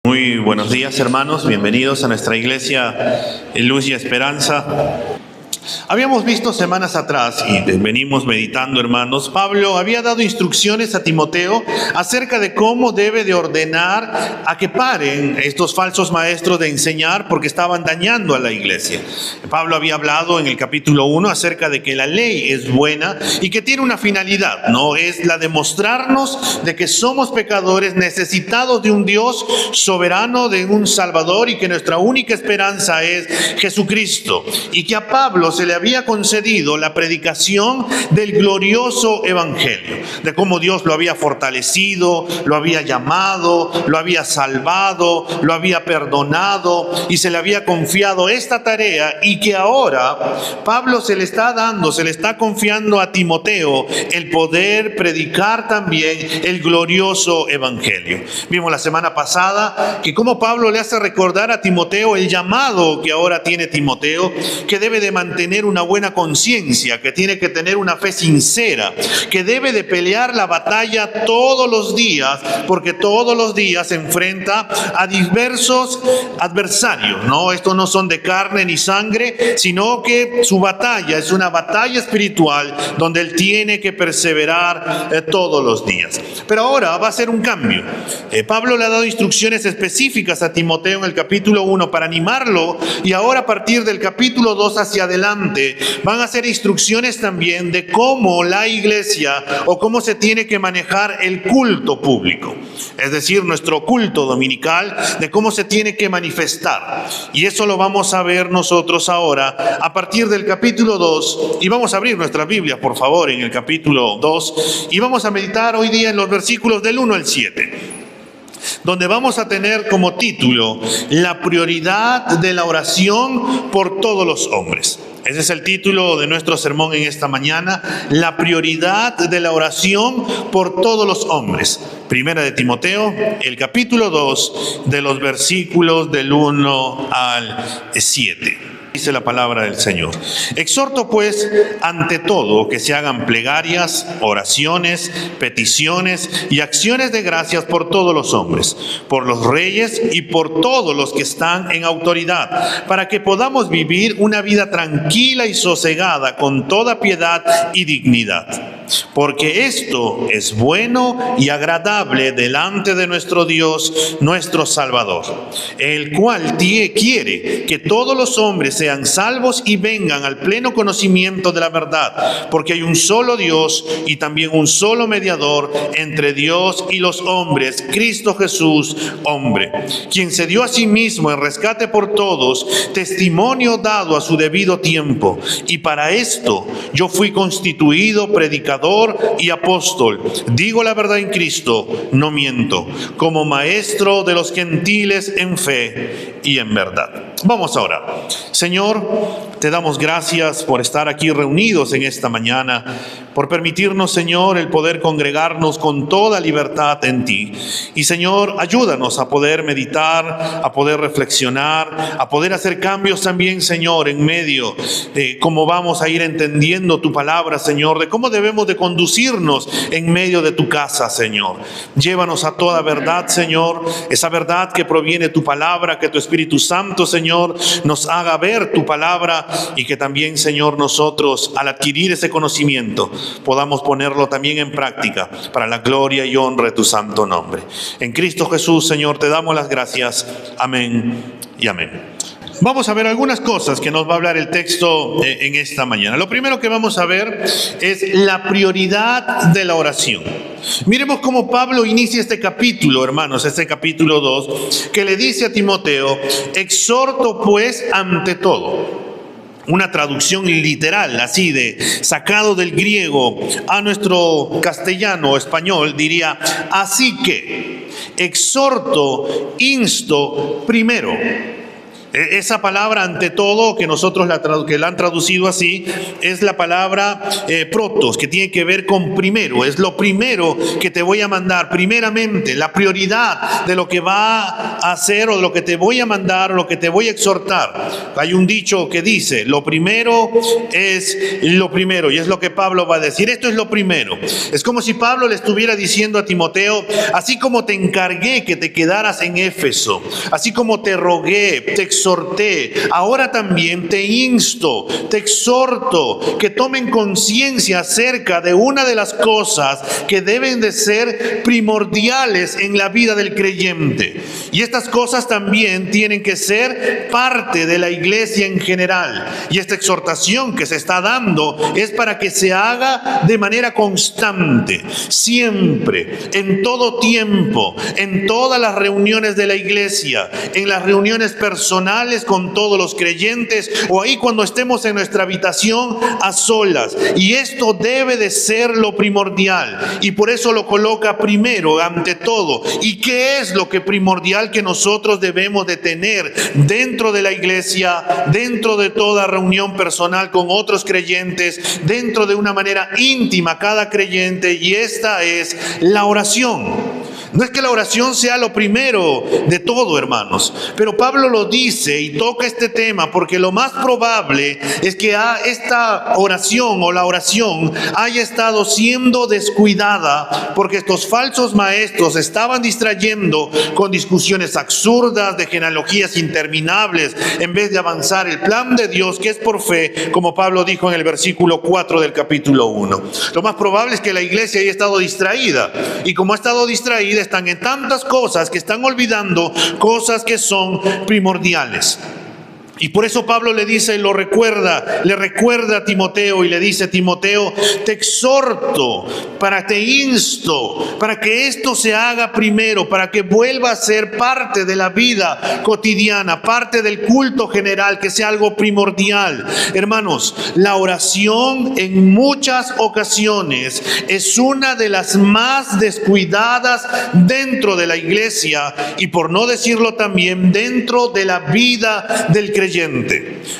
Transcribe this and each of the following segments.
Muy buenos días, hermanos, bienvenidos a nuestra iglesia Luz y Esperanza. Habíamos visto semanas atrás, y venimos meditando, hermanos, Pablo había dado instrucciones a Timoteo acerca de cómo debe de ordenar a que paren estos falsos maestros de enseñar, porque estaban dañando a la iglesia. Pablo había hablado en el capítulo 1 acerca de que la ley es buena y que tiene una finalidad, ¿no? Es la de mostrarnos de que somos pecadores necesitados de un Dios soberano, de un Salvador, y que nuestra única esperanza es Jesucristo, y que a Pablo se le había concedido la predicación del glorioso evangelio, de cómo Dios lo había fortalecido, lo había llamado, lo había salvado, lo había perdonado y se le había confiado esta tarea, y que ahora Pablo se le está confiando a Timoteo el poder predicar también el glorioso evangelio. Vimos la semana pasada que cómo Pablo le hace recordar a Timoteo el llamado que ahora tiene Timoteo, que debe de mantener una buena conciencia, que tiene que tener una fe sincera, que debe de pelear la batalla todos los días, porque todos los días se enfrenta a diversos adversarios, ¿no? Estos no son de carne ni sangre, sino que su batalla es una batalla espiritual donde él tiene que perseverar todos los días. Pero ahora va a ser un cambio. Pablo le ha dado instrucciones específicas a Timoteo en el capítulo 1 para animarlo, y ahora a partir del capítulo 2 hacia adelante van a ser instrucciones también de cómo la iglesia o cómo se tiene que manejar el culto público, es decir, nuestro culto dominical, de cómo se tiene que manifestar. Y eso lo vamos a ver nosotros ahora a partir del capítulo 2, y vamos a abrir nuestra Biblia, por favor, en el capítulo 2, y vamos a meditar hoy día en los versículos del 1 al 7. Donde vamos a tener como título la prioridad de la oración por todos los hombres. Ese es el título de nuestro sermón en esta mañana, la prioridad de la oración por todos los hombres. Primera de Timoteo, el capítulo 2, de los versículos del 1 al 7. Dice la palabra del Señor: exhorto pues ante todo que se hagan plegarias, oraciones, peticiones y acciones de gracias por todos los hombres, por los reyes y por todos los que están en autoridad, para que podamos vivir una vida tranquila y sosegada con toda piedad y dignidad. Porque esto es bueno y agradable delante de nuestro Dios, nuestro Salvador, el cual quiere que todos los hombres sean salvos y vengan al pleno conocimiento de la verdad, porque hay un solo Dios y también un solo mediador entre Dios y los hombres, Cristo Jesús, hombre, quien se dio a sí mismo en rescate por todos, testimonio dado a su debido tiempo. Y para esto yo fui constituido predicador y apóstol, digo la verdad en Cristo, no miento, como maestro de los gentiles en fe y en verdad. Vamos a orar. Señor, te damos gracias por estar aquí reunidos en esta mañana, por permitirnos, Señor, el poder congregarnos con toda libertad en ti. Y, Señor, ayúdanos a poder meditar, a poder reflexionar, a poder hacer cambios también, Señor, en medio de cómo vamos a ir entendiendo tu palabra, Señor, de cómo debemos de conducirnos en medio de tu casa, Señor. Llévanos a toda verdad, Señor, esa verdad que proviene de tu palabra, que tu Espíritu Santo, Señor, nos haga ver tu palabra, y que también, Señor, nosotros al adquirir ese conocimiento podamos ponerlo también en práctica para la gloria y honra de tu santo nombre. En Cristo Jesús, Señor, te damos las gracias. Amén y amén. Vamos a ver algunas cosas que nos va a hablar el texto en esta mañana. Lo primero que vamos a ver es la prioridad de la oración. Miremos cómo Pablo inicia este capítulo, hermanos, este capítulo 2, que le dice a Timoteo: exhorto pues ante todo. Una traducción literal, así de sacado del griego a nuestro castellano o español, diría: así que exhorto, insto primero. Esa palabra ante todo, que nosotros que la han traducido así, es la palabra protos, que tiene que ver con primero. Es lo primero que te voy a mandar, primeramente, la prioridad de lo que va a hacer o de lo que te voy a mandar o lo que te voy a exhortar. Hay un dicho que dice, lo primero es lo primero, y es lo que Pablo va a decir. Esto es lo primero. Es como si Pablo le estuviera diciendo a Timoteo, así como te encargué que te quedaras en Éfeso, así como te rogué, te exhorté, ahora también te insto, te exhorto que tomen conciencia acerca de una de las cosas que deben de ser primordiales en la vida del creyente. Y estas cosas también tienen que ser parte de la iglesia en general. Y esta exhortación que se está dando es para que se haga de manera constante, siempre, en todo tiempo, en todas las reuniones de la iglesia, en las reuniones personales con todos los creyentes, o ahí cuando estemos en nuestra habitación a solas. Y esto debe de ser lo primordial, y por eso lo coloca primero, ante todo. ¿Y qué es lo que primordial que nosotros debemos de tener dentro de la iglesia, dentro de toda reunión personal con otros creyentes, dentro de una manera íntima cada creyente? Y esta es la oración. No es que la oración sea lo primero de todo, hermanos, pero Pablo lo dice y toca este tema porque lo más probable es que esta oración o la oración haya estado siendo descuidada porque estos falsos maestros estaban distrayendo con discusiones absurdas de genealogías interminables en vez de avanzar el plan de Dios, que es por fe, como Pablo dijo en el versículo 4 del capítulo 1. Lo más probable es que la iglesia haya estado distraída, y como ha estado distraída, están en tantas cosas que están olvidando cosas que son primordiales. Y por eso Pablo le dice y le recuerda a Timoteo y le dice, Timoteo, te exhorto, te insto, para que esto se haga primero, para que vuelva a ser parte de la vida cotidiana, parte del culto general, que sea algo primordial. Hermanos, la oración en muchas ocasiones es una de las más descuidadas dentro de la iglesia, y por no decirlo también dentro de la vida del creyente.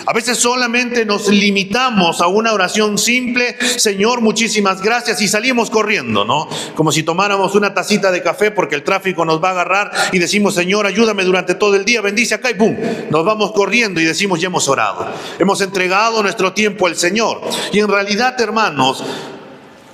A veces solamente nos limitamos a una oración simple, Señor, muchísimas gracias, y salimos corriendo, ¿no? Como si tomáramos una tacita de café porque el tráfico nos va a agarrar y decimos, Señor, ayúdame durante todo el día, bendice acá, y ¡pum! Nos vamos corriendo y decimos, ya hemos orado, hemos entregado nuestro tiempo al Señor. Y en realidad, hermanos,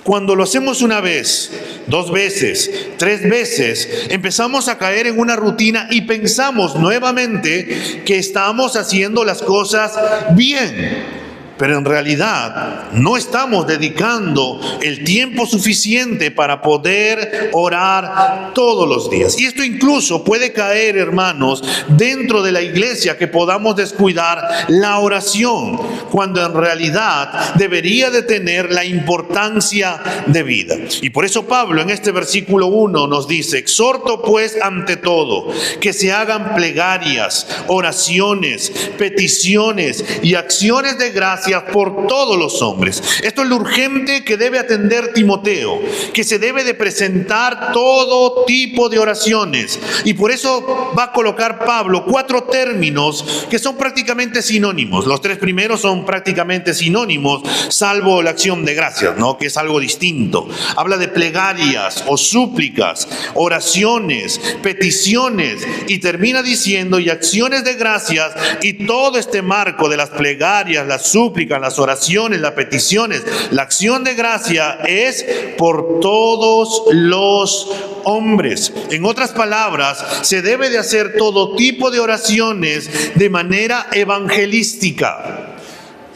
cuando lo hacemos una vez, 2 veces, 3 veces, empezamos a caer en una rutina y pensamos nuevamente que estamos haciendo las cosas bien. Pero en realidad no estamos dedicando el tiempo suficiente para poder orar todos los días. Y esto incluso puede caer, hermanos, dentro de la iglesia, que podamos descuidar la oración, cuando en realidad debería de tener la importancia de vida. Y por eso Pablo en este versículo 1 nos dice, exhorto pues ante todo que se hagan plegarias, oraciones, peticiones y acciones de gracia por todos los hombres. Esto es lo urgente que debe atender Timoteo, que se debe de presentar todo tipo de oraciones. Y por eso va a colocar Pablo 4 términos que son prácticamente sinónimos. Los 3 primeros son prácticamente sinónimos, salvo la acción de gracias, ¿no? Que es algo distinto. Habla de plegarias o súplicas, oraciones, peticiones, y termina diciendo y acciones de gracias. Y todo este marco de las plegarias, las súplicas, las oraciones, las peticiones, la acción de gracia es por todos los hombres. En otras palabras, se debe de hacer todo tipo de oraciones de manera evangelística.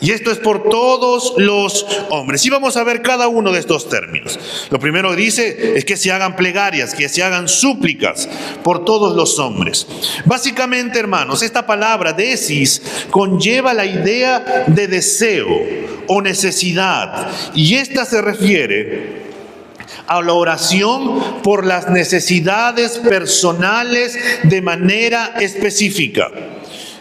Y esto es por todos los hombres. Y vamos a ver cada uno de estos términos. Lo primero que dice es que se hagan plegarias, que se hagan súplicas por todos los hombres. Básicamente, hermanos, esta palabra desis conlleva la idea de deseo o necesidad. Y esta se refiere a la oración por las necesidades personales de manera específica.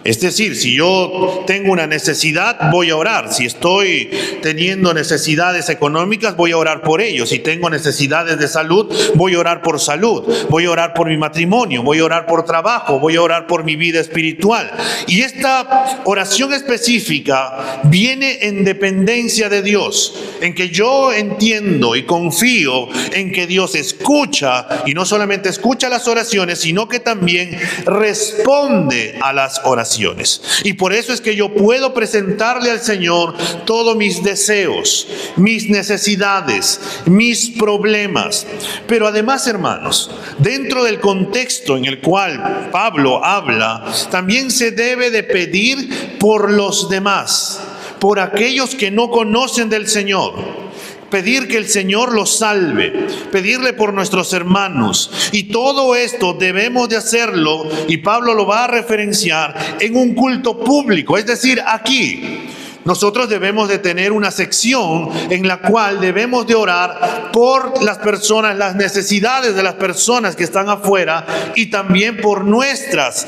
Es decir, si yo tengo una necesidad, voy a orar. Si estoy teniendo necesidades económicas, voy a orar por ello. Si tengo necesidades de salud, voy a orar por salud. Voy a orar por mi matrimonio, voy a orar por trabajo, voy a orar por mi vida espiritual. Y esta oración específica viene en dependencia de Dios, en que yo entiendo y confío en que Dios escucha, y no solamente escucha las oraciones, sino que también responde a las oraciones. Y por eso es que yo puedo presentarle al Señor todos mis deseos, mis necesidades, mis problemas. Pero además, hermanos, dentro del contexto en el cual Pablo habla, también se debe de pedir por los demás, por aquellos que no conocen del Señor. Pedir que el Señor los salve, pedirle por nuestros hermanos. Y todo esto debemos de hacerlo, y Pablo lo va a referenciar, en un culto público, es decir, aquí. Nosotros debemos de tener una sección en la cual debemos de orar por las personas, las necesidades de las personas que están afuera, y también por nuestras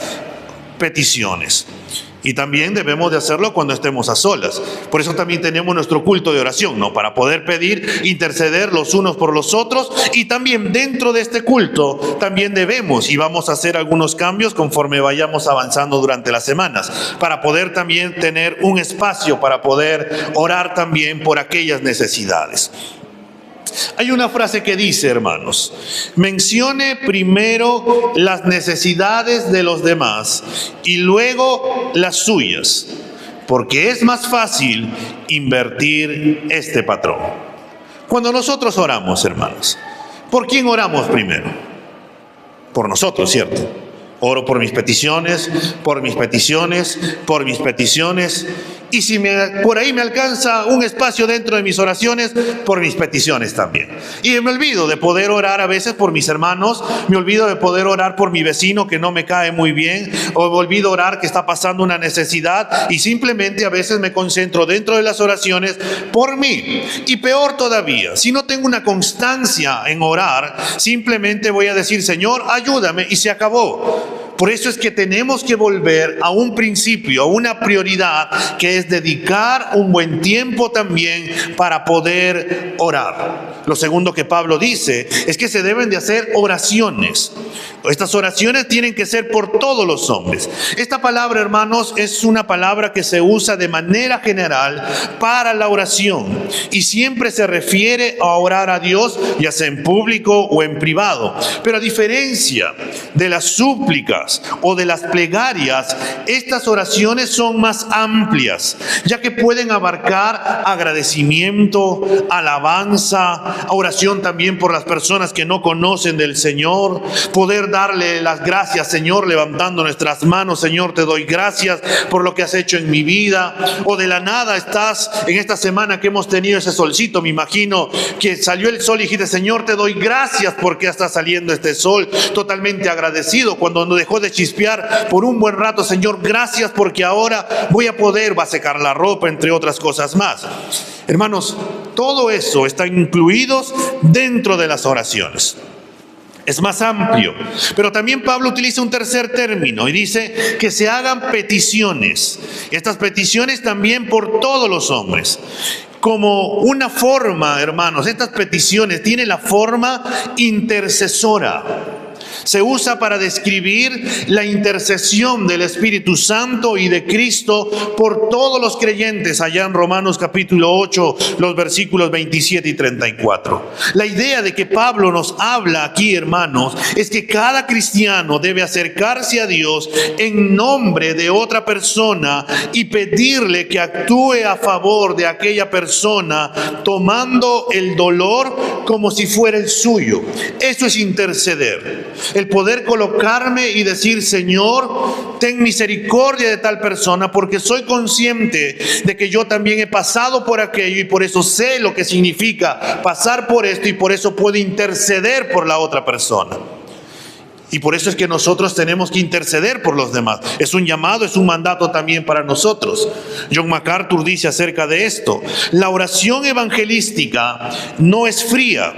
peticiones. Y también debemos de hacerlo cuando estemos a solas. Por eso también tenemos nuestro culto de oración, ¿no? Para poder pedir, interceder los unos por los otros. Y también dentro de este culto también debemos, y vamos a hacer algunos cambios conforme vayamos avanzando durante las semanas, para poder también tener un espacio para poder orar también por aquellas necesidades. Hay una frase que dice, hermanos, mencione primero las necesidades de los demás y luego las suyas, porque es más fácil invertir este patrón. Cuando nosotros oramos, hermanos, ¿por quién oramos primero? Por nosotros, ¿cierto? Oro por mis peticiones, por mis peticiones, por mis peticiones. Y si por ahí me alcanza un espacio dentro de mis oraciones, por mis peticiones también. Y me olvido de poder orar a veces por mis hermanos, me olvido de poder orar por mi vecino que no me cae muy bien, o me olvido orar que está pasando una necesidad, y simplemente a veces me concentro dentro de las oraciones por mí. Y peor todavía, si no tengo una constancia en orar, simplemente voy a decir, Señor, ayúdame, y se acabó. Por eso es que tenemos que volver a un principio, a una prioridad, que es dedicar un buen tiempo también para poder orar. Lo segundo que Pablo dice es que se deben de hacer oraciones. Estas oraciones tienen que ser por todos los hombres. Esta palabra, hermanos, es una palabra que se usa de manera general para la oración, y siempre se refiere a orar a Dios, ya sea en público o en privado. Pero a diferencia de las súplicas o de las plegarias, estas oraciones son más amplias, ya que pueden abarcar agradecimiento, alabanza, oración también por las personas que no conocen del Señor, poder darle las gracias, Señor, levantando nuestras manos, Señor, te doy gracias por lo que has hecho en mi vida. O de la nada estás en esta semana que hemos tenido ese solcito, me imagino que salió el sol y dijiste, Señor, te doy gracias porque está saliendo este sol, totalmente agradecido. Cuando no dejó de chispear por un buen rato, Señor, gracias porque ahora va a secar la ropa, entre otras cosas más. Hermanos, todo eso está incluido dentro de las oraciones. Es más amplio, pero también Pablo utiliza un tercer término y dice que se hagan peticiones. Estas peticiones también por todos los hombres. Como una forma, hermanos, estas peticiones tienen la forma intercesora. Se usa para describir la intercesión del Espíritu Santo y de Cristo por todos los creyentes, allá en Romanos capítulo 8, los versículos 27 y 34. La idea de que Pablo nos habla aquí, hermanos, es que cada cristiano debe acercarse a Dios en nombre de otra persona y pedirle que actúe a favor de aquella persona, tomando el dolor como si fuera el suyo. Eso es interceder. El poder colocarme y decir, Señor, ten misericordia de tal persona, porque soy consciente de que yo también he pasado por aquello y por eso sé lo que significa pasar por esto, y por eso puedo interceder por la otra persona. Y por eso es que nosotros tenemos que interceder por los demás. Es un llamado, es un mandato también para nosotros. John MacArthur dice acerca de esto: la oración evangelística no es fría,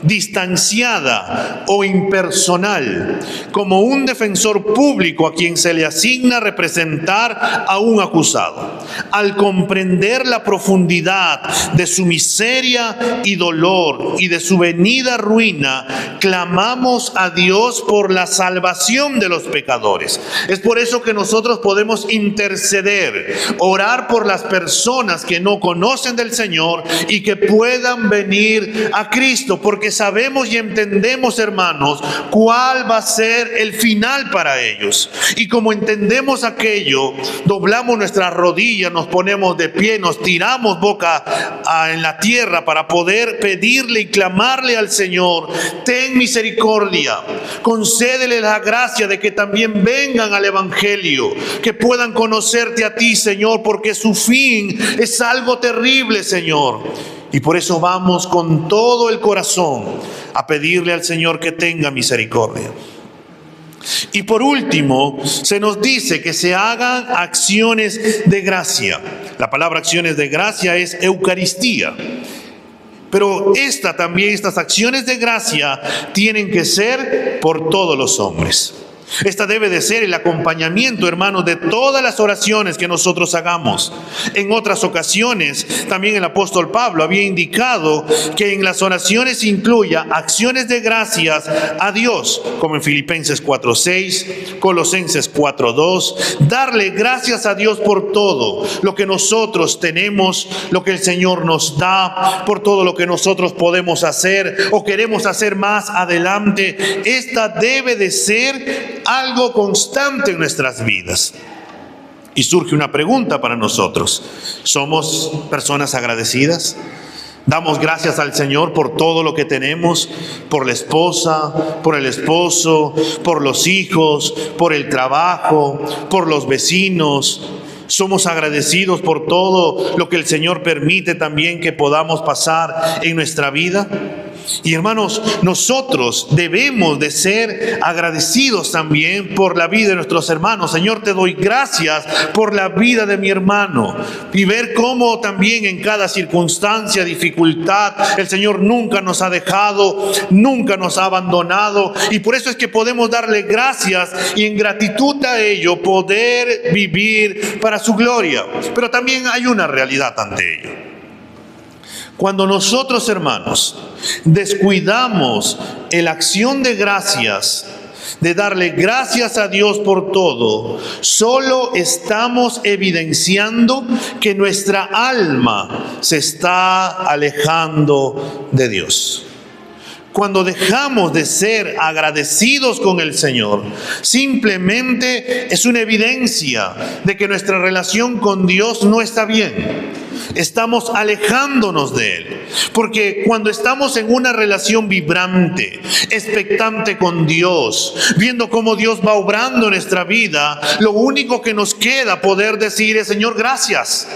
distanciada o impersonal, como un defensor público a quien se le asigna representar a un acusado. Al comprender la profundidad de su miseria y dolor y de su venida ruina, clamamos a Dios por la salvación de los pecadores. Es por eso que nosotros podemos interceder, orar por las personas que no conocen del Señor y que puedan venir a Cristo, porque sabemos y entendemos, hermanos, cuál va a ser el final para ellos. Y como entendemos aquello, doblamos nuestras rodillas, nos ponemos de pie, nos tiramos boca en la tierra para poder pedirle y clamarle al Señor: ten misericordia, concédele la gracia de que también vengan al Evangelio, que puedan conocerte a ti, Señor, porque su fin es algo terrible, Señor. Y por eso vamos con todo el corazón a pedirle al Señor que tenga misericordia. Y por último, se nos dice que se hagan acciones de gracia. La palabra acciones de gracia es Eucaristía. Pero estas acciones de gracia tienen que ser por todos los hombres. Esta debe de ser el acompañamiento, hermanos, de todas las oraciones que nosotros hagamos. En otras ocasiones, también el apóstol Pablo había indicado que en las oraciones incluya acciones de gracias a Dios, como en Filipenses 4:6, Colosenses 4:2, darle gracias a Dios por todo lo que nosotros tenemos, lo que el Señor nos da, por todo lo que nosotros podemos hacer o queremos hacer más adelante. Esta debe de ser algo constante en nuestras vidas. Y surge una pregunta para nosotros: ¿somos personas agradecidas? ¿Damos gracias al Señor por todo lo que tenemos? Por la esposa, por el esposo, por los hijos, por el trabajo, por los vecinos. ¿Somos agradecidos por todo lo que el Señor permite también que podamos pasar en nuestra vida? Y hermanos, nosotros debemos de ser agradecidos también por la vida de nuestros hermanos. Señor, te doy gracias por la vida de mi hermano. Y ver cómo también en cada circunstancia, dificultad, el Señor nunca nos ha dejado, nunca nos ha abandonado. Y por eso es que podemos darle gracias y en gratitud a ello poder vivir para su gloria. Pero también hay una realidad ante ello. Cuando nosotros, hermanos, descuidamos la acción de gracias, de darle gracias a Dios por todo, solo estamos evidenciando que nuestra alma se está alejando de Dios. Cuando dejamos de ser agradecidos con el Señor, simplemente es una evidencia de que nuestra relación con Dios no está bien. Estamos alejándonos de Él. Porque cuando estamos en una relación vibrante, expectante con Dios, viendo cómo Dios va obrando en nuestra vida, lo único que nos queda poder decir es: Señor, gracias.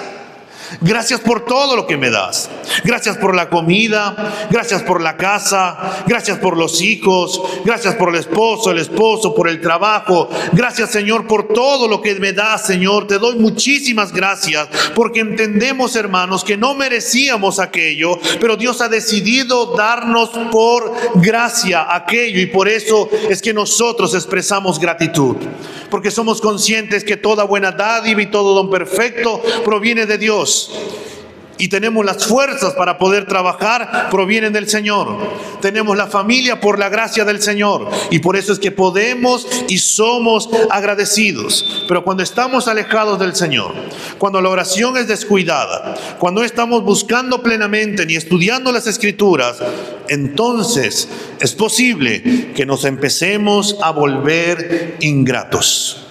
Gracias por todo lo que me das. Gracias por la comida, gracias por la casa, gracias por los hijos, gracias por el esposo, por el trabajo. Gracias, Señor, por todo lo que me das, Señor. Te doy muchísimas gracias, porque entendemos, hermanos, que no merecíamos aquello, pero Dios ha decidido darnos por gracia aquello, y por eso es que nosotros expresamos gratitud, porque somos conscientes que toda buena dádiva y todo don perfecto proviene de Dios. Y tenemos las fuerzas para poder trabajar, provienen del Señor. Tenemos la familia por la gracia del Señor. Y por eso es que podemos y somos agradecidos. Pero cuando estamos alejados del Señor, cuando la oración es descuidada, cuando no estamos buscando plenamente ni estudiando las Escrituras, entonces es posible que nos empecemos a volver ingratos.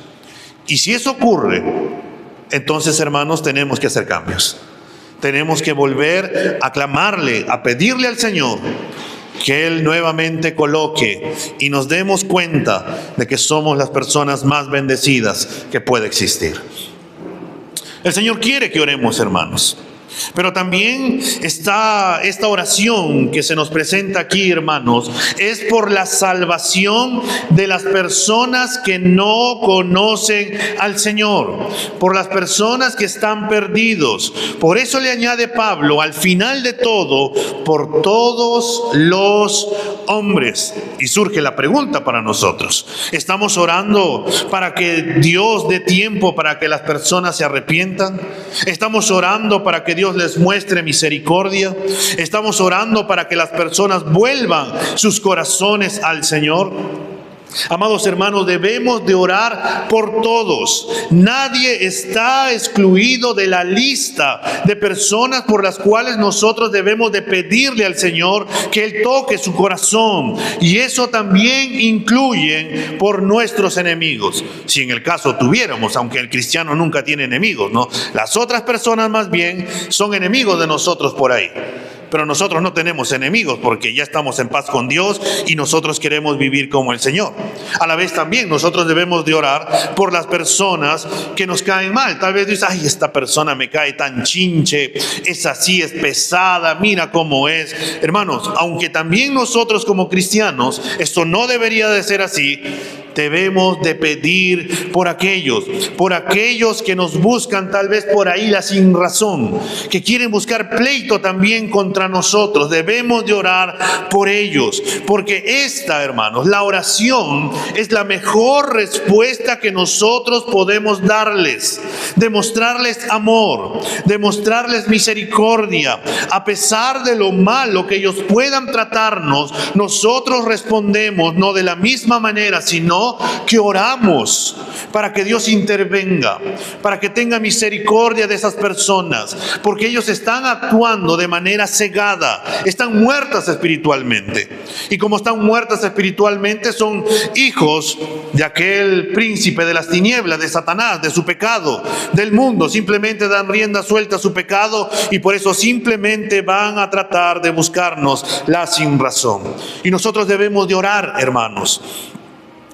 Y si eso ocurre, entonces, hermanos, tenemos que hacer cambios. Tenemos que volver a clamarle, a pedirle al Señor que Él nuevamente coloque y nos demos cuenta de que somos las personas más bendecidas que puede existir. El Señor quiere que oremos, hermanos. Pero también está esta oración que se nos presenta aquí, hermanos, es por la salvación de las personas que no conocen al Señor, por las personas que están perdidos. Por eso le añade Pablo, al final de todo, por todos los hombres. Y surge la pregunta para nosotros: ¿estamos orando para que Dios dé tiempo para que las personas se arrepientan? ¿Estamos orando para que Dios les muestre misericordia? ¿Estamos orando para que las personas vuelvan sus corazones al Señor? Amados hermanos, debemos de orar por todos. Nadie está excluido de la lista de personas por las cuales nosotros debemos de pedirle al Señor que Él toque su corazón. Y eso también incluye por nuestros enemigos. Si en el caso tuviéramos, aunque el cristiano nunca tiene enemigos, ¿no? Las otras personas más bien son enemigos de nosotros por ahí. Pero nosotros no tenemos enemigos porque ya estamos en paz con Dios y nosotros queremos vivir como el Señor. A la vez también nosotros debemos de orar por las personas que nos caen mal. Tal vez dices, ay, esta persona me cae tan chinche, es así, es pesada, mira cómo es. Hermanos, aunque también nosotros como cristianos, esto no debería de ser así, debemos de pedir por aquellos que nos buscan tal vez por ahí la sin razón, que quieren buscar pleito también contra nosotros. Debemos de orar por ellos, porque esta, hermanos, la oración es la mejor respuesta que nosotros podemos darles, demostrarles amor, demostrarles misericordia. A pesar de lo malo que ellos puedan tratarnos, nosotros respondemos no de la misma manera, sino que oramos para que Dios intervenga, para que tenga misericordia de esas personas, porque ellos están actuando de manera cegada, están muertas espiritualmente. Y como están muertas espiritualmente, son hijos de aquel príncipe de las tinieblas, de Satanás, de su pecado, del mundo. Simplemente dan rienda suelta a su pecado y por eso simplemente van a tratar de buscarnos la sin razón. Y nosotros debemos de orar, hermanos.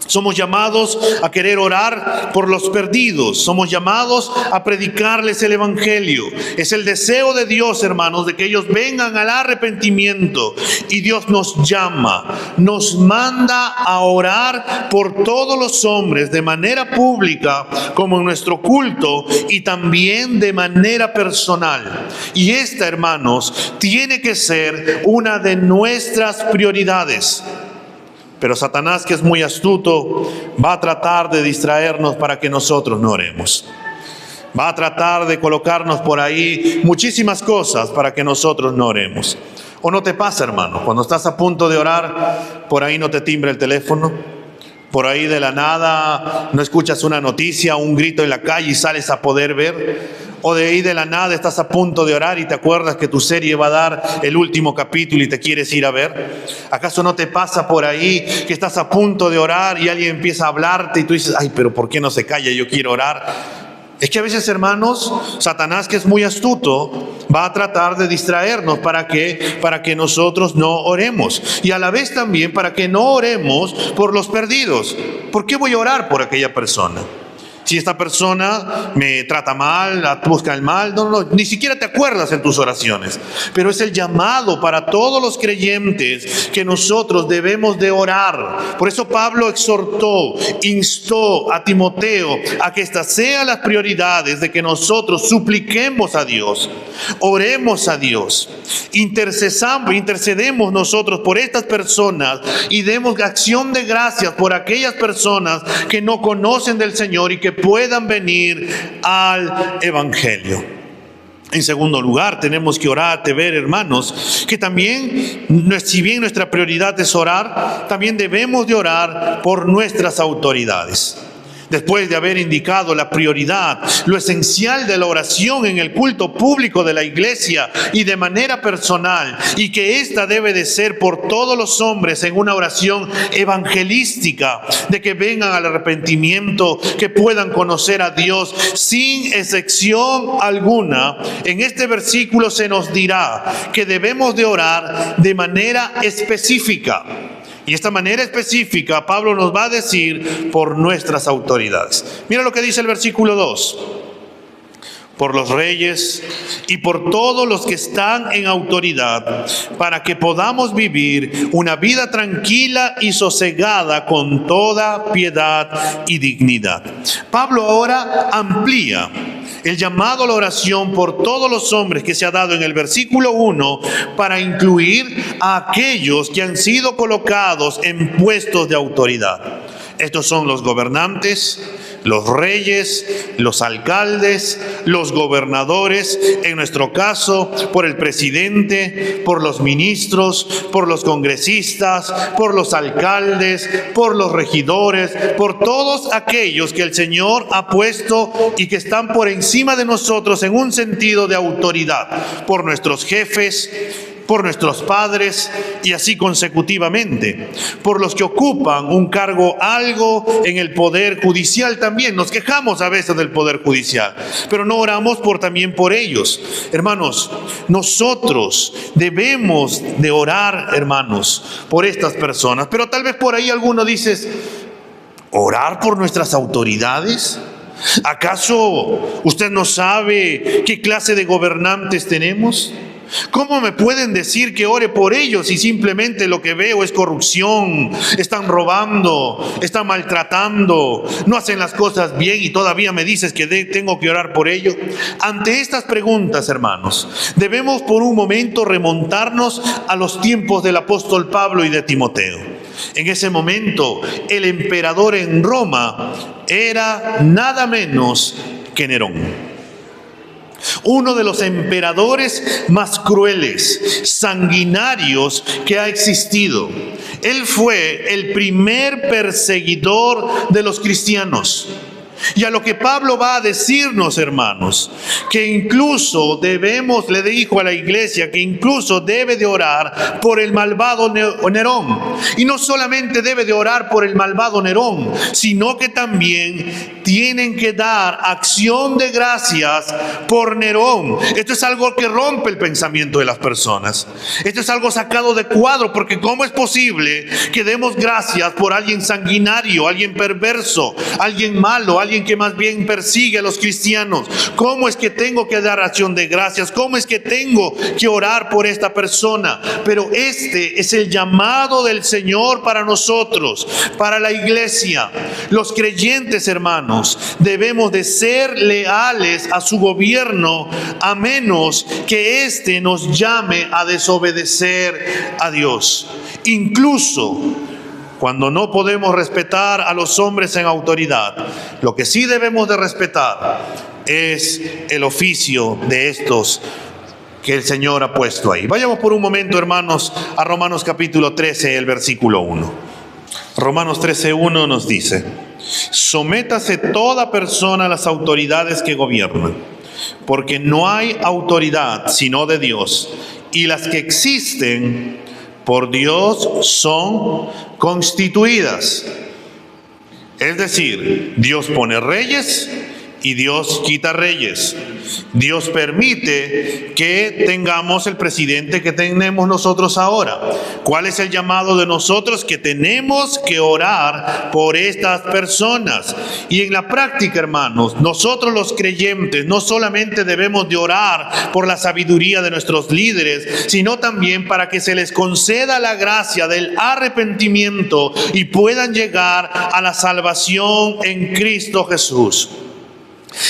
Somos llamados a querer orar por los perdidos. Somos llamados a predicarles el evangelio. Es el deseo de Dios, hermanos, de que ellos vengan al arrepentimiento. Y Dios nos llama, nos manda a orar por todos los hombres de manera pública, como en nuestro culto, y también de manera personal. Y esta, hermanos, tiene que ser una de nuestras prioridades. Pero Satanás, que es muy astuto, va a tratar de distraernos para que nosotros no oremos. Va a tratar de colocarnos por ahí muchísimas cosas para que nosotros no oremos. ¿O no te pasa, hermano? Cuando estás a punto de orar, por ahí no te timbra el teléfono. Por ahí de la nada no escuchas una noticia, un grito en la calle y sales a poder ver. O de ahí de la nada estás a punto de orar y te acuerdas que tu serie va a dar el último capítulo y te quieres ir a ver. ¿Acaso no te pasa por ahí que estás a punto de orar y alguien empieza a hablarte y tú dices, ay, pero ¿por qué no se calla? Yo quiero orar. Es que a veces, hermanos, Satanás, que es muy astuto, va a tratar de distraernos para que nosotros no oremos. Y a la vez también para que no oremos por los perdidos. ¿Por qué voy a orar por aquella persona? Si esta persona me trata mal, busca el mal, no, ni siquiera te acuerdas en tus oraciones. Pero es el llamado para todos los creyentes que nosotros debemos de orar. Por eso Pablo exhortó, instó a Timoteo a que estas sean las prioridades de que nosotros supliquemos a Dios, oremos a Dios, intercedemos nosotros por estas personas y demos acción de gracias por aquellas personas que no conocen del Señor y que puedan venir al evangelio. En segundo lugar, tenemos que orar, ver, hermanos, que también, si bien nuestra prioridad es orar, también debemos de orar por nuestras autoridades. Después de haber indicado la prioridad, lo esencial de la oración en el culto público de la iglesia y de manera personal, y que esta debe de ser por todos los hombres en una oración evangelística, de que vengan al arrepentimiento, que puedan conocer a Dios sin excepción alguna. En este versículo se nos dirá que debemos de orar de manera específica. Y esta manera específica, Pablo nos va a decir por nuestras autoridades. Mira lo que dice el versículo 2. por los reyes y por todos los que están en autoridad, para que podamos vivir una vida tranquila y sosegada con toda piedad y dignidad. Pablo ahora amplía el llamado a la oración por todos los hombres que se ha dado en el versículo 1 para incluir a aquellos que han sido colocados en puestos de autoridad. Estos son los gobernantes, los reyes, los alcaldes, los gobernadores, en nuestro caso, por el presidente, por los ministros, por los congresistas, por los alcaldes, por los regidores, por todos aquellos que el Señor ha puesto y que están por encima de nosotros en un sentido de autoridad, por nuestros jefes, por nuestros padres y así consecutivamente, por los que ocupan un cargo algo en el poder judicial también. Nos quejamos a veces del poder judicial, pero no oramos también por ellos. Hermanos, nosotros debemos de orar, hermanos, por estas personas, pero tal vez por ahí alguno dices, ¿orar por nuestras autoridades? ¿Acaso usted no sabe qué clase de gobernantes tenemos? ¿Cómo me pueden decir que ore por ellos si simplemente lo que veo es corrupción? Están robando, están maltratando, no hacen las cosas bien y todavía me dices que tengo que orar por ellos. Ante estas preguntas, hermanos, debemos por un momento remontarnos a los tiempos del apóstol Pablo y de Timoteo. En ese momento, el emperador en Roma era nada menos que Nerón. Uno de los emperadores más crueles, sanguinarios que ha existido. Él fue el primer perseguidor de los cristianos. Y a lo que Pablo va a decirnos, hermanos, que incluso le dijo a la iglesia que incluso debe de orar por el malvado Nerón. Y no solamente debe de orar por el malvado Nerón, sino que también tienen que dar acción de gracias por Nerón. Esto es algo que rompe el pensamiento de las personas. Esto es algo sacado de cuadro, porque ¿cómo es posible que demos gracias por alguien sanguinario, alguien perverso, alguien malo, alguien que más bien persigue a los cristianos? ¿Cómo es que tengo que dar acción de gracias? ¿Cómo es que tengo que orar por esta persona? Pero este es el llamado del Señor para nosotros, para la iglesia. Los creyentes, hermanos, debemos de ser leales a su gobierno, a menos que éste nos llame a desobedecer a Dios. Incluso cuando no podemos respetar a los hombres en autoridad, lo que sí debemos de respetar es el oficio de estos que el Señor ha puesto ahí. Vayamos por un momento, hermanos, a Romanos capítulo 13, el versículo 1. Romanos 13:1 nos dice: sométase toda persona a las autoridades que gobiernan, porque no hay autoridad sino de Dios, y las que existen por Dios son constituidas. Es decir, Dios pone reyes y Dios quita reyes. Dios permite que tengamos el presidente que tenemos nosotros ahora. ¿Cuál es el llamado de nosotros? Que tenemos que orar por estas personas. Y en la práctica, hermanos, nosotros los creyentes no solamente debemos de orar por la sabiduría de nuestros líderes, sino también para que se les conceda la gracia del arrepentimiento y puedan llegar a la salvación en Cristo Jesús.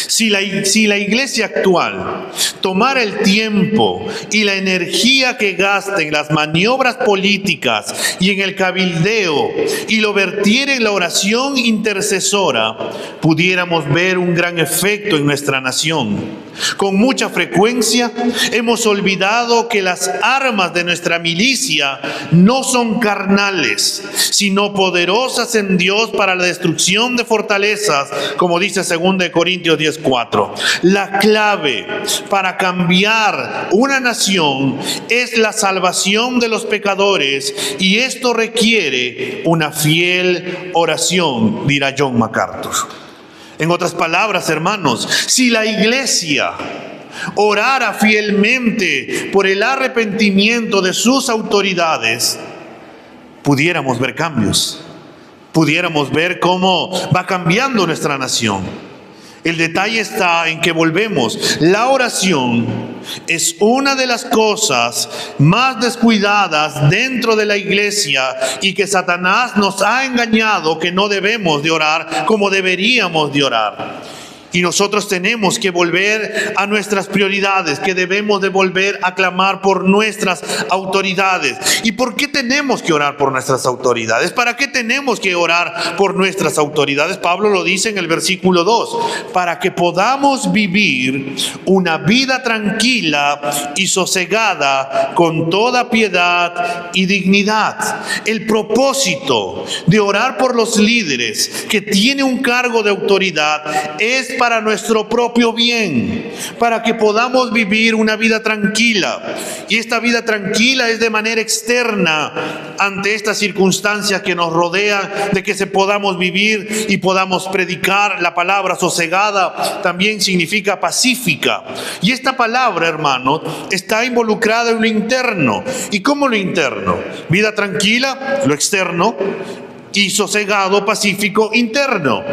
Si la iglesia actual tomara el tiempo y la energía que gasta en las maniobras políticas y en el cabildeo y lo vertiera en la oración intercesora, pudiéramos ver un gran efecto en nuestra nación. Con mucha frecuencia hemos olvidado que las armas de nuestra milicia no son carnales, sino poderosas en Dios para la destrucción de fortalezas, como dice 2 Corintios 10:4. La clave para cambiar una nación es la salvación de los pecadores, y esto requiere una fiel oración, dirá John MacArthur. En otras palabras, hermanos, si la iglesia orara fielmente por el arrepentimiento de sus autoridades, pudiéramos ver cambios, pudiéramos ver cómo va cambiando nuestra nación. El detalle está en que volvemos. La oración es una de las cosas más descuidadas dentro de la iglesia y que Satanás nos ha engañado que no debemos de orar como deberíamos de orar. Y nosotros tenemos que volver a nuestras prioridades, que debemos de volver a clamar por nuestras autoridades. ¿Y por qué tenemos que orar por nuestras autoridades? ¿Para qué tenemos que orar por nuestras autoridades? Pablo lo dice en el versículo 2, para que podamos vivir una vida tranquila y sosegada con toda piedad y dignidad. El propósito de orar por los líderes que tienen un cargo de autoridad es para nuestro propio bien, para que podamos vivir una vida tranquila. Y esta vida tranquila es de manera externa ante estas circunstancias que nos rodean, de que se podamos vivir y podamos predicar. La palabra sosegada también significa pacífica. Y esta palabra, hermano, está involucrada en lo interno. ¿Y cómo lo interno? Vida tranquila, lo externo, y sosegado, pacífico, interno.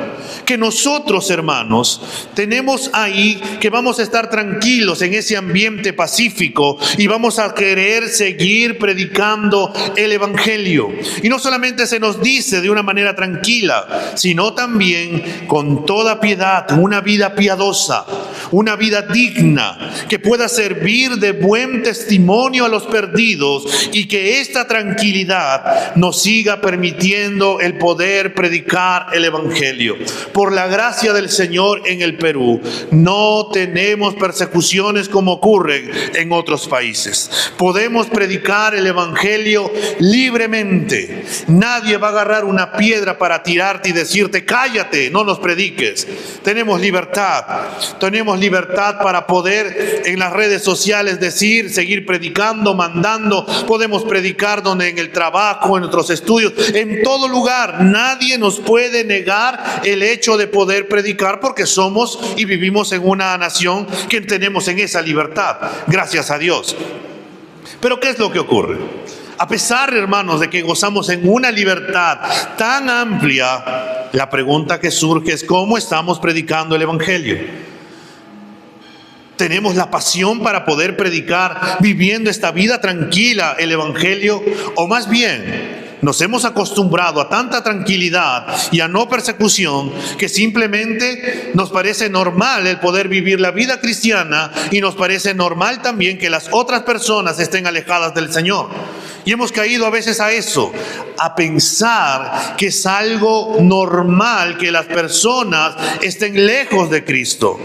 Que nosotros, hermanos, tenemos ahí que vamos a estar tranquilos en ese ambiente pacífico y vamos a querer seguir predicando el evangelio. Y no solamente se nos dice de una manera tranquila, sino también con toda piedad, una vida piadosa, una vida digna, que pueda servir de buen testimonio a los perdidos y que esta tranquilidad nos siga permitiendo el poder predicar el evangelio. Por la gracia del Señor, en el Perú no tenemos persecuciones como ocurren en otros países. Podemos predicar el evangelio libremente. Nadie va a agarrar una piedra para tirarte y decirte cállate, no nos prediques. Tenemos libertad para poder en las redes sociales decir, seguir predicando, mandando. Podemos predicar donde en el trabajo, en nuestros estudios, en todo lugar. Nadie nos puede negar el hecho de poder predicar porque somos y vivimos en una nación que tenemos en esa libertad, gracias a Dios. Pero ¿qué es lo que ocurre? A pesar, hermanos, de que gozamos en una libertad tan amplia, la pregunta que surge es ¿cómo estamos predicando el evangelio? ¿Tenemos la pasión para poder predicar viviendo esta vida tranquila el evangelio? O más bien, nos hemos acostumbrado a tanta tranquilidad y a no persecución que simplemente nos parece normal el poder vivir la vida cristiana y nos parece normal también que las otras personas estén alejadas del Señor. Y hemos caído a veces a eso, a pensar que es algo normal que las personas estén lejos de Cristo.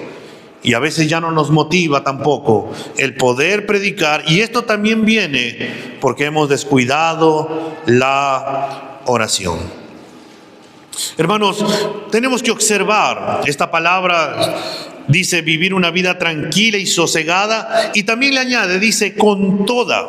Y a veces ya no nos motiva tampoco el poder predicar. Y esto también viene porque hemos descuidado la oración. Hermanos, tenemos que observar esta palabra. Dice vivir una vida tranquila y sosegada, y también le añade, dice con toda.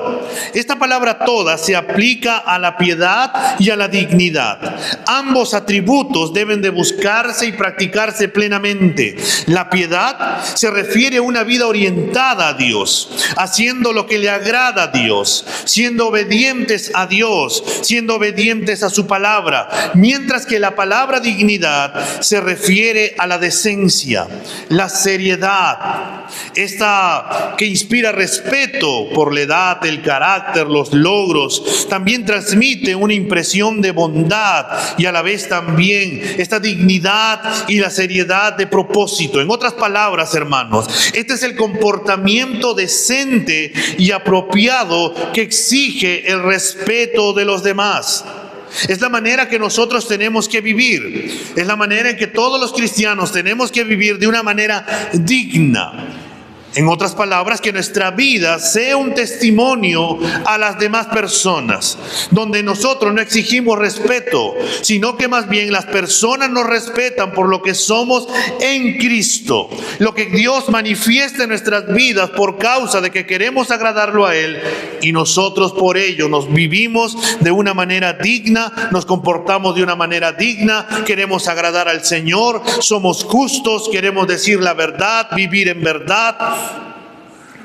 Esta palabra toda se aplica a la piedad y a la dignidad. Ambos atributos deben de buscarse y practicarse plenamente. La piedad se refiere a una vida orientada a Dios, haciendo lo que le agrada a Dios, siendo obedientes a Dios, siendo obedientes a su palabra, mientras que la palabra dignidad se refiere a la decencia, la seriedad, esta que inspira respeto por la edad, el carácter, los logros. También transmite una impresión de bondad y a la vez también esta dignidad y la seriedad de propósito. En otras palabras, hermanos, este es el comportamiento decente y apropiado que exige el respeto de los demás. Es la manera que nosotros tenemos que vivir. Es la manera en que todos los cristianos tenemos que vivir de una manera digna. En otras palabras, que nuestra vida sea un testimonio a las demás personas, donde nosotros no exigimos respeto, sino que más bien las personas nos respetan por lo que somos en Cristo, lo que Dios manifiesta en nuestras vidas por causa de que queremos agradarlo a Él, y nosotros por ello nos vivimos de una manera digna, nos comportamos de una manera digna, queremos agradar al Señor, somos justos, queremos decir la verdad, vivir en verdad.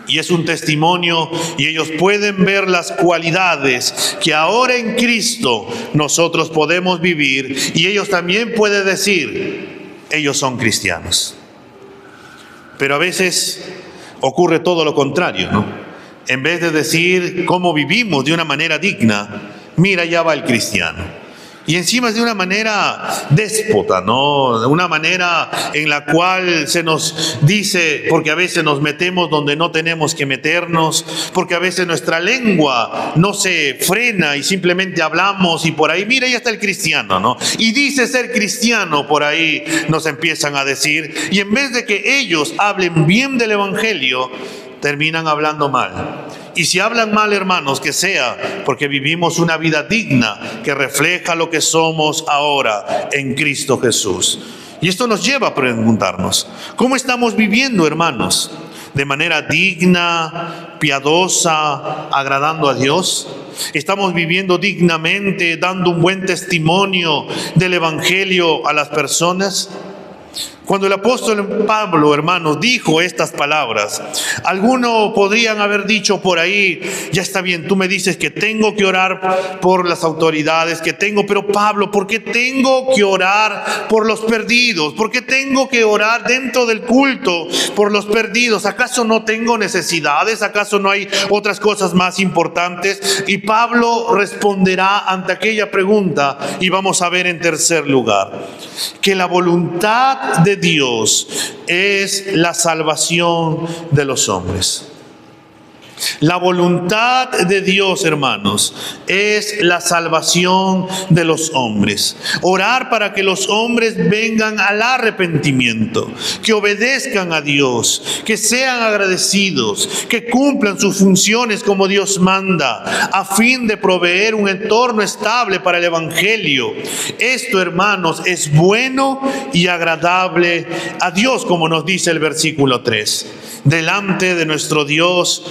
Y es un testimonio, y ellos pueden ver las cualidades que ahora en Cristo nosotros podemos vivir, y ellos también pueden decir, ellos son cristianos. Pero a veces ocurre todo lo contrario, ¿no? En vez de decir cómo vivimos de una manera digna, mira, ya va el cristiano. Y encima es de una manera déspota, ¿no? De una manera en la cual se nos dice, porque a veces nos metemos donde no tenemos que meternos, porque a veces nuestra lengua no se frena y simplemente hablamos y por ahí, mira, ya está el cristiano, ¿no? Y dice ser cristiano, por ahí nos empiezan a decir, y en vez de que ellos hablen bien del evangelio, terminan hablando mal. Y si hablan mal, hermanos, que sea porque vivimos una vida digna que refleja lo que somos ahora en Cristo Jesús. Y esto nos lleva a preguntarnos, ¿cómo estamos viviendo, hermanos? ¿De manera digna, piadosa, agradando a Dios? ¿Estamos viviendo dignamente, dando un buen testimonio del evangelio a las personas? Cuando el apóstol Pablo, hermanos, dijo estas palabras, algunos podrían haber dicho por ahí, ya está bien, tú me dices que tengo que orar por las autoridades, pero Pablo, ¿por qué tengo que orar por los perdidos? ¿Por qué tengo que orar dentro del culto por los perdidos? ¿Acaso no tengo necesidades? ¿Acaso no hay otras cosas más importantes? Y Pablo responderá ante aquella pregunta, y vamos a ver en tercer lugar, que la voluntad de Dios es la salvación de los hombres. La voluntad de Dios, hermanos, es la salvación de los hombres. Orar para que los hombres vengan al arrepentimiento, que obedezcan a Dios, que sean agradecidos, que cumplan sus funciones como Dios manda, a fin de proveer un entorno estable para el evangelio. Esto, hermanos, es bueno y agradable a Dios, como nos dice el versículo 3. Delante de nuestro Dios,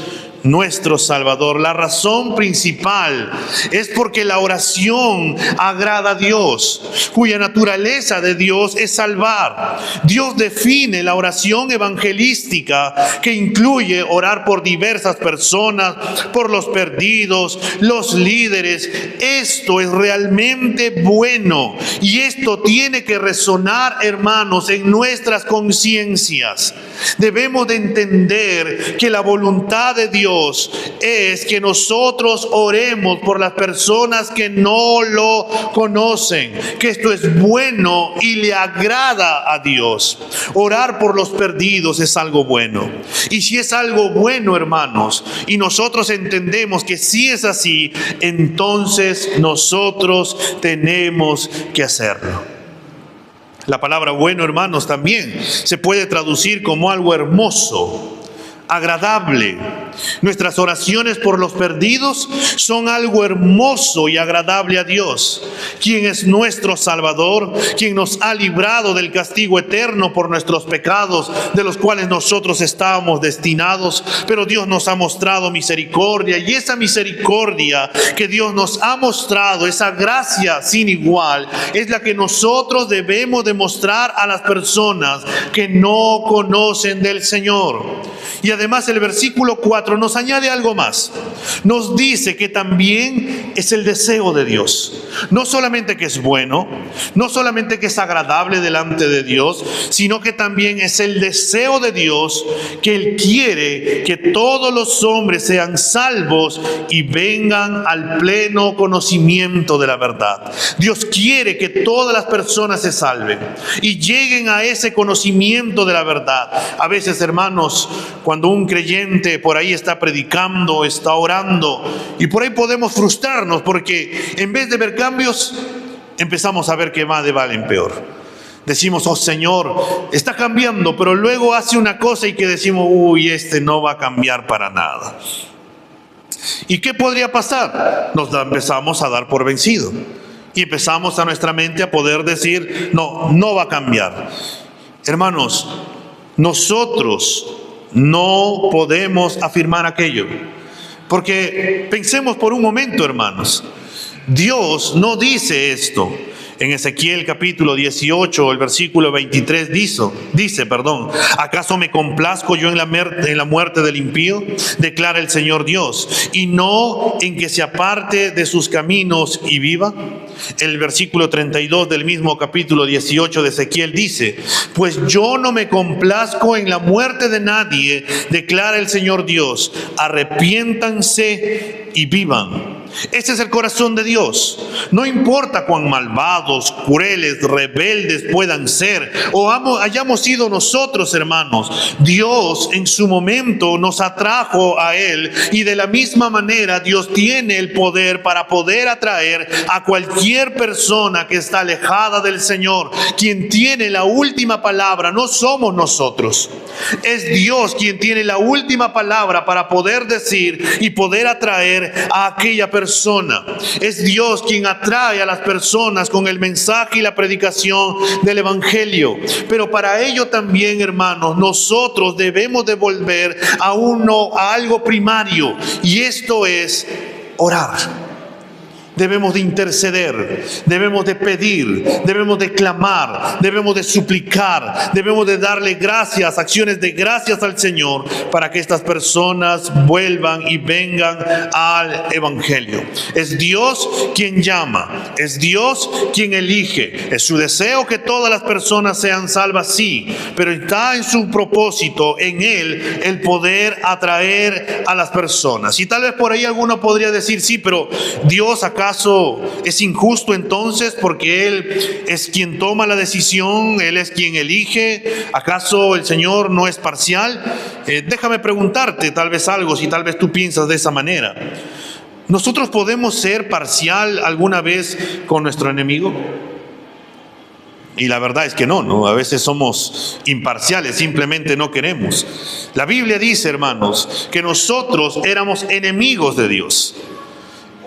nuestro Salvador. La razón principal es porque la oración agrada a Dios, cuya naturaleza de Dios es salvar. Dios define la oración evangelística, que incluye orar por diversas personas, por los perdidos, los líderes. Esto es realmente bueno y esto tiene que resonar, hermanos, en nuestras conciencias. Debemos de entender que la voluntad de Dios es que nosotros oremos por las personas que no lo conocen, que esto es bueno y le agrada a Dios. Orar por los perdidos es algo bueno. Y si es algo bueno, hermanos, y nosotros entendemos que si es así, entonces nosotros tenemos que hacerlo. La palabra bueno, hermanos, también se puede traducir como algo hermoso, agradable. Nuestras oraciones por los perdidos son algo hermoso y agradable a Dios, quien es nuestro Salvador, quien nos ha librado del castigo eterno por nuestros pecados, de los cuales nosotros estábamos destinados. Pero Dios nos ha mostrado misericordia, y esa misericordia que Dios nos ha mostrado, esa gracia sin igual, es la que nosotros debemos demostrar a las personas que no conocen del Señor. Y además el versículo 4 nos añade algo más. Nos dice que también es el deseo de Dios. No solamente que es bueno, no solamente que es agradable delante de Dios, sino que también es el deseo de Dios, que Él quiere que todos los hombres sean salvos y vengan al pleno conocimiento de la verdad. Dios quiere que todas las personas se salven y lleguen a ese conocimiento de la verdad. A veces, hermanos, cuando un creyente por ahí está predicando, está orando, y por ahí podemos frustrarnos porque en vez de ver cambios, empezamos a ver que va de mal en peor. Decimos, oh Señor, está cambiando, pero luego hace una cosa y que decimos, uy, este no va a cambiar para nada. ¿Y qué podría pasar? Nos empezamos a dar por vencido y empezamos a nuestra mente a poder decir, no va a cambiar. Hermanos, nosotros no podemos afirmar aquello, porque pensemos por un momento, hermanos, Dios no dice esto. En Ezequiel capítulo 18, el versículo 23 dice, ¿acaso me complazco yo en la muerte del impío? Declara el Señor Dios, y no en que se aparte de sus caminos y viva. El versículo 32 del mismo capítulo 18 de Ezequiel dice: pues yo no me complazco en la muerte de nadie, declara el Señor Dios. Arrepiéntanse y vivan. Ese es el corazón de Dios. No importa cuán malvados, crueles, rebeldes puedan ser o hayamos sido nosotros, hermanos. Dios en su momento nos atrajo a Él, y de la misma manera Dios tiene el poder para poder atraer a cualquier persona que está alejada del Señor. Quien tiene la última palabra no somos nosotros. Es Dios quien tiene la última palabra para poder decir y poder atraer a aquella persona. Es Dios quien atrae a las personas con el mensaje y la predicación del Evangelio. Pero para ello también, hermanos, nosotros debemos de volver a algo primario, y esto es orar. Debemos de interceder, debemos de pedir, debemos de clamar, debemos de suplicar, debemos de darle gracias, acciones de gracias al Señor, para que estas personas vuelvan y vengan al Evangelio. Es Dios quien llama, es Dios quien elige. Es su deseo que todas las personas sean salvas, sí, pero está en su propósito, en Él, el poder atraer a las personas. Y tal vez por ahí alguno podría decir: sí, pero Dios ¿acaso es injusto entonces porque Él es quien toma la decisión, Él es quien elige? ¿Acaso el Señor no es parcial? Déjame preguntarte tal vez algo, si tal vez tú piensas de esa manera. ¿Nosotros podemos ser parcial alguna vez con nuestro enemigo? Y la verdad es que no. A veces somos imparciales, simplemente no queremos. La Biblia dice, hermanos, que nosotros éramos enemigos de Dios.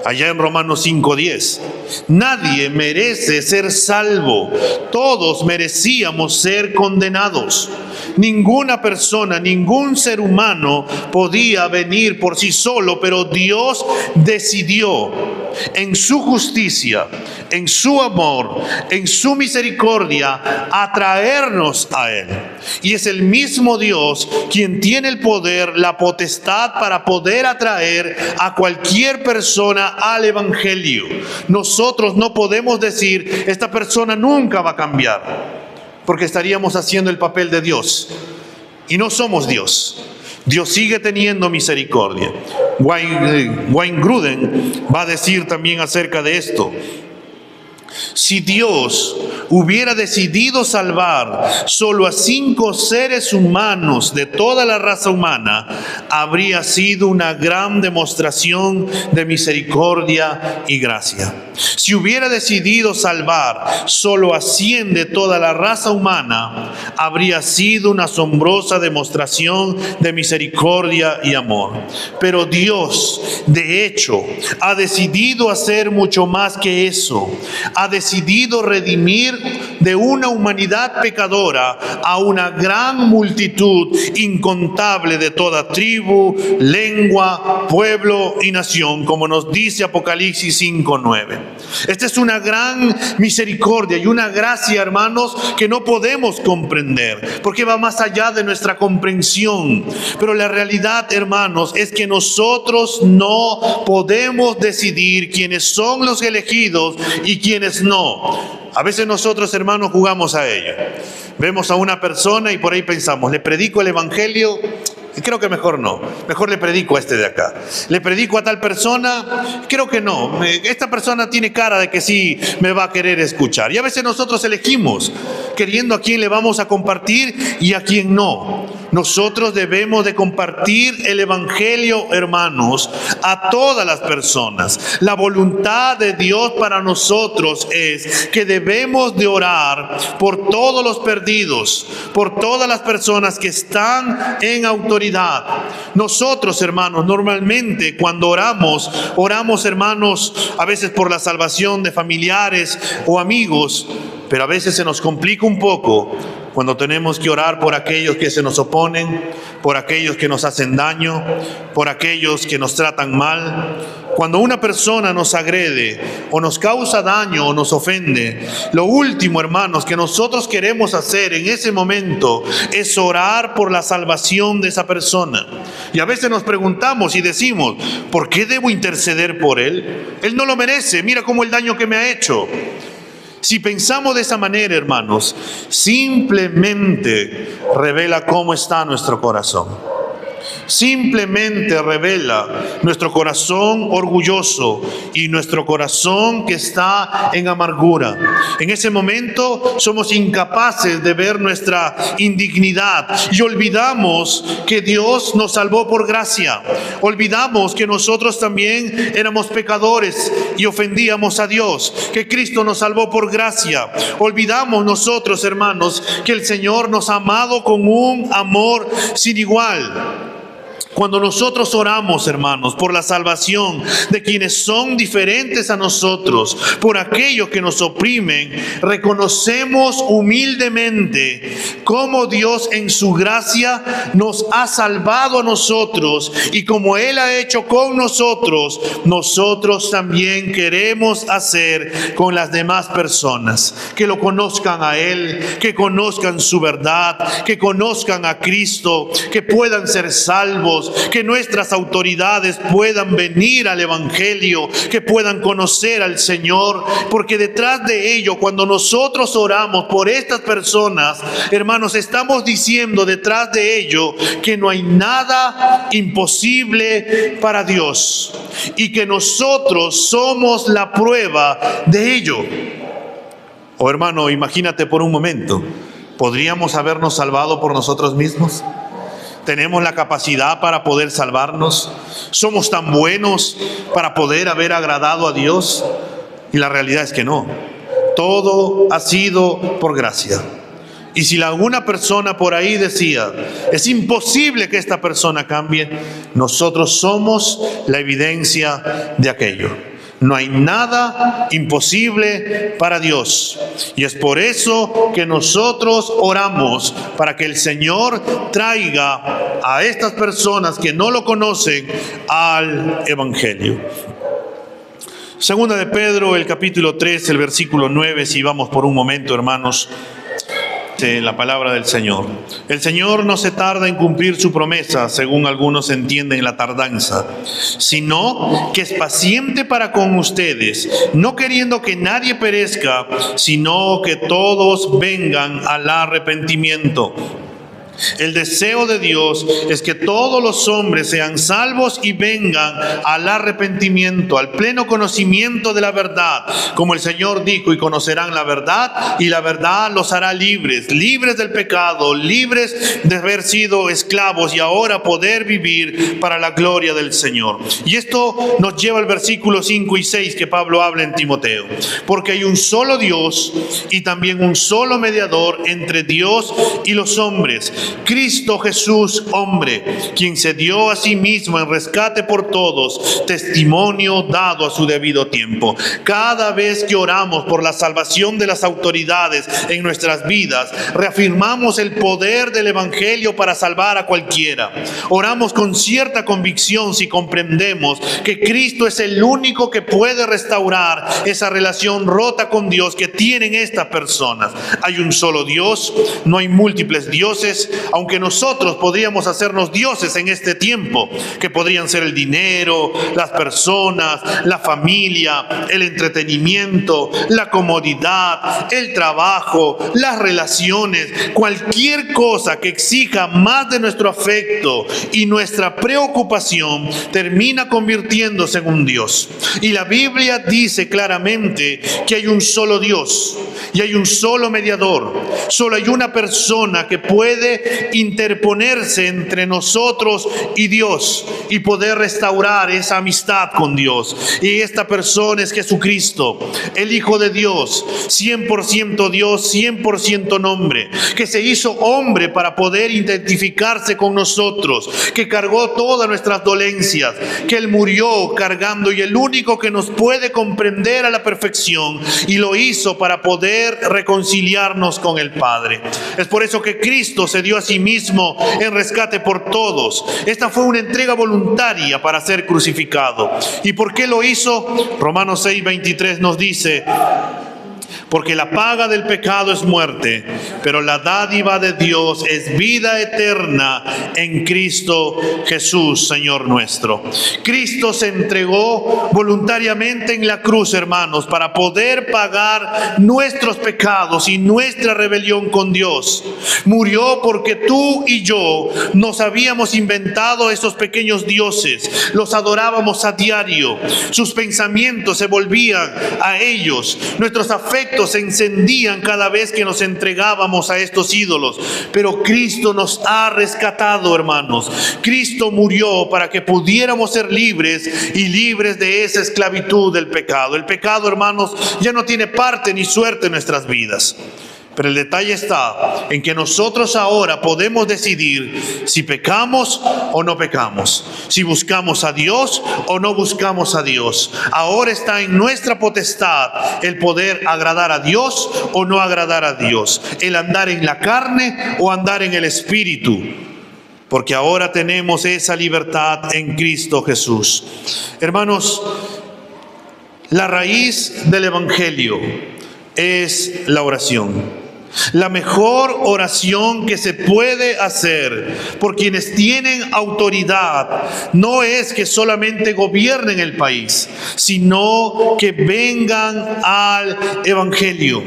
Allá en Romanos 5:10, nadie merece ser salvo, todos merecíamos ser condenados. Ninguna persona, ningún ser humano podía venir por sí solo, pero Dios decidió en su justicia, en su amor, en su misericordia, atraernos a Él. Y es el mismo Dios quien tiene el poder, la potestad para poder atraer a cualquier persona al Evangelio. Nosotros no podemos decir: esta persona nunca va a cambiar, porque estaríamos haciendo el papel de Dios, y no somos Dios. Dios sigue teniendo misericordia. Wayne Grudem va a decir también acerca de esto: si Dios hubiera decidido salvar solo a 5 seres humanos de toda la raza humana, habría sido una gran demostración de misericordia y gracia. Si hubiera decidido salvar solo a 100 de toda la raza humana, habría sido una asombrosa demostración de misericordia y amor. Pero Dios, de hecho, ha decidido hacer mucho más que eso. Ha decidido redimir de una humanidad pecadora a una gran multitud incontable de toda tribu, lengua, pueblo y nación, como nos dice Apocalipsis 5:9. Esta es una gran misericordia y una gracia, hermanos, que no podemos comprender, porque va más allá de nuestra comprensión. Pero la realidad, hermanos, es que nosotros no podemos decidir quiénes son los elegidos y quiénes no. A veces nosotros, hermanos, jugamos a ello. Vemos a una persona y por ahí pensamos: ¿le predico el Evangelio? Creo que mejor no. Mejor le predico a este de acá. ¿Le predico a tal persona? Creo que no. Esta persona tiene cara de que sí me va a querer escuchar. Y a veces nosotros elegimos, queriendo a quién le vamos a compartir y a quién no. Nosotros debemos de compartir el Evangelio, hermanos, a todas las personas. La voluntad de Dios para nosotros es que debemos de orar por todos los perdidos, por todas las personas que están en autoridad. Nosotros, hermanos, normalmente cuando oramos, hermanos, a veces por la salvación de familiares o amigos, pero a veces se nos complica un poco cuando tenemos que orar por aquellos que se nos oponen, por aquellos que nos hacen daño, por aquellos que nos tratan mal. Cuando una persona nos agrede o nos causa daño o nos ofende, lo último, hermanos, que nosotros queremos hacer en ese momento es orar por la salvación de esa persona. Y a veces nos preguntamos y decimos, ¿por qué debo interceder por él? Él no lo merece, mira cómo el daño que me ha hecho. Si pensamos de esa manera, hermanos, simplemente revela cómo está nuestro corazón. Simplemente revela nuestro corazón orgulloso y nuestro corazón que está en amargura. En ese momento somos incapaces de ver nuestra indignidad y olvidamos que Dios nos salvó por gracia. Olvidamos que nosotros también éramos pecadores y ofendíamos a Dios, que Cristo nos salvó por gracia. Olvidamos nosotros, hermanos, que el Señor nos ha amado con un amor sin igual. Cuando nosotros oramos, hermanos, por la salvación de quienes son diferentes a nosotros, por aquellos que nos oprimen, reconocemos humildemente cómo Dios en su gracia nos ha salvado a nosotros, y como Él ha hecho con nosotros, nosotros también queremos hacer con las demás personas, que lo conozcan a Él, que conozcan su verdad, que conozcan a Cristo, que puedan ser salvos, que nuestras autoridades puedan venir al Evangelio, que puedan conocer al Señor, porque detrás de ello, cuando nosotros oramos por estas personas, hermanos, estamos diciendo detrás de ello que no hay nada imposible para Dios y que nosotros somos la prueba de ello. Oh, hermano, imagínate por un momento, ¿podríamos habernos salvado por nosotros mismos? ¿Tenemos la capacidad para poder salvarnos? ¿Somos tan buenos para poder haber agradado a Dios? Y la realidad es que no. Todo ha sido por gracia. Y si alguna persona por ahí decía, es imposible que esta persona cambie, nosotros somos la evidencia de aquello. No hay nada imposible para Dios. Y es por eso que nosotros oramos para que el Señor traiga a estas personas que no lo conocen al Evangelio. Segunda de Pedro, el capítulo 3, el versículo 9, si vamos por un momento, hermanos. La palabra del Señor. El Señor no se tarda en cumplir su promesa, según algunos entienden la tardanza, sino que es paciente para con ustedes, no queriendo que nadie perezca, sino que todos vengan al arrepentimiento. El deseo de Dios es que todos los hombres sean salvos y vengan al arrepentimiento, al pleno conocimiento de la verdad. Como el Señor dijo, y conocerán la verdad, y la verdad los hará libres, libres del pecado, libres de haber sido esclavos y ahora poder vivir para la gloria del Señor. Y esto nos lleva al versículo 5 y 6 que Pablo habla en Timoteo. Porque hay un solo Dios y también un solo mediador entre Dios y los hombres, Cristo Jesús, hombre, quien se dio a sí mismo en rescate por todos, testimonio dado a su debido tiempo. Cada vez que oramos por la salvación de las autoridades en nuestras vidas, reafirmamos el poder del Evangelio para salvar a cualquiera. Oramos con cierta convicción si comprendemos que Cristo es el único que puede restaurar esa relación rota con Dios que tienen estas personas. Hay un solo Dios, no hay múltiples dioses, aunque nosotros podríamos hacernos dioses en este tiempo, que podrían ser el dinero, las personas, la familia, el entretenimiento, la comodidad, el trabajo, las relaciones, cualquier cosa que exija más de nuestro afecto y nuestra preocupación termina convirtiéndose en un Dios. Y la Biblia dice claramente que hay un solo Dios y hay un solo mediador. Solo hay una persona que puede interponerse entre nosotros y Dios y poder restaurar esa amistad con Dios. Y esta persona es Jesucristo, el Hijo de Dios, 100% Dios, 100% hombre, que se hizo hombre para poder identificarse con nosotros, que cargó todas nuestras dolencias, que Él murió cargando, y el único que nos puede comprender a la perfección, y lo hizo para poder reconciliarnos con el Padre. Es por eso que Cristo se dio dio a sí mismo en rescate por todos. Esta fue una entrega voluntaria para ser crucificado. ¿Y por qué lo hizo? Romanos 6:23 nos dice: porque la paga del pecado es muerte, pero la dádiva de Dios es vida eterna en Cristo Jesús, Señor nuestro. Cristo se entregó voluntariamente en la cruz, hermanos, para poder pagar nuestros pecados y nuestra rebelión con Dios. Murió porque tú y yo nos habíamos inventado esos pequeños dioses, los adorábamos a diario, sus pensamientos se volvían a ellos, nuestros afectos se encendían cada vez que nos entregábamos a estos ídolos. Pero Cristo nos ha rescatado, hermanos. Cristo murió para que pudiéramos ser libres y libres de esa esclavitud del pecado. El pecado, hermanos, ya no tiene parte ni suerte en nuestras vidas. Pero el detalle está en que nosotros ahora podemos decidir si pecamos o no pecamos, si buscamos a Dios o no buscamos a Dios. Ahora está en nuestra potestad el poder agradar a Dios o no agradar a Dios, el andar en la carne o andar en el Espíritu. Porque ahora tenemos esa libertad en Cristo Jesús. Hermanos, la raíz del Evangelio es la oración. La mejor oración que se puede hacer por quienes tienen autoridad no es que solamente gobiernen el país, sino que vengan al Evangelio,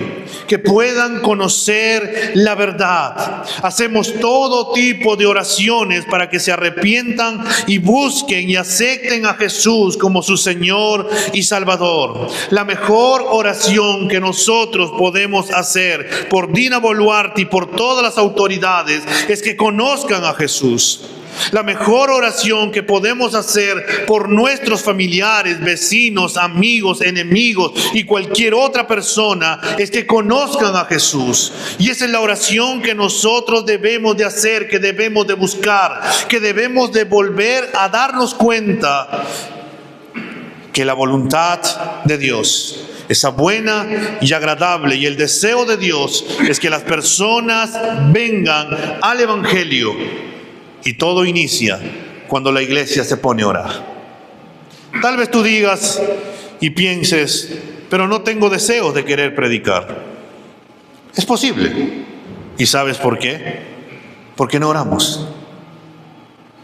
que puedan conocer la verdad. Hacemos todo tipo de oraciones para que se arrepientan y busquen y acepten a Jesús como su Señor y Salvador. La mejor oración que nosotros podemos hacer por Dina Boluarte y por todas las autoridades es que conozcan a Jesús. La mejor oración que podemos hacer por nuestros familiares, vecinos, amigos, enemigos y cualquier otra persona es que conozcan a Jesús. Y esa es la oración que nosotros debemos de hacer, que debemos de buscar, que debemos de volver a darnos cuenta que la voluntad de Dios, esa buena y agradable, y el deseo de Dios es que las personas vengan al Evangelio, y todo inicia cuando la iglesia se pone a orar. Tal vez tú digas y pienses, pero no tengo deseos de querer predicar. Es posible. ¿Y sabes por qué? Porque no oramos.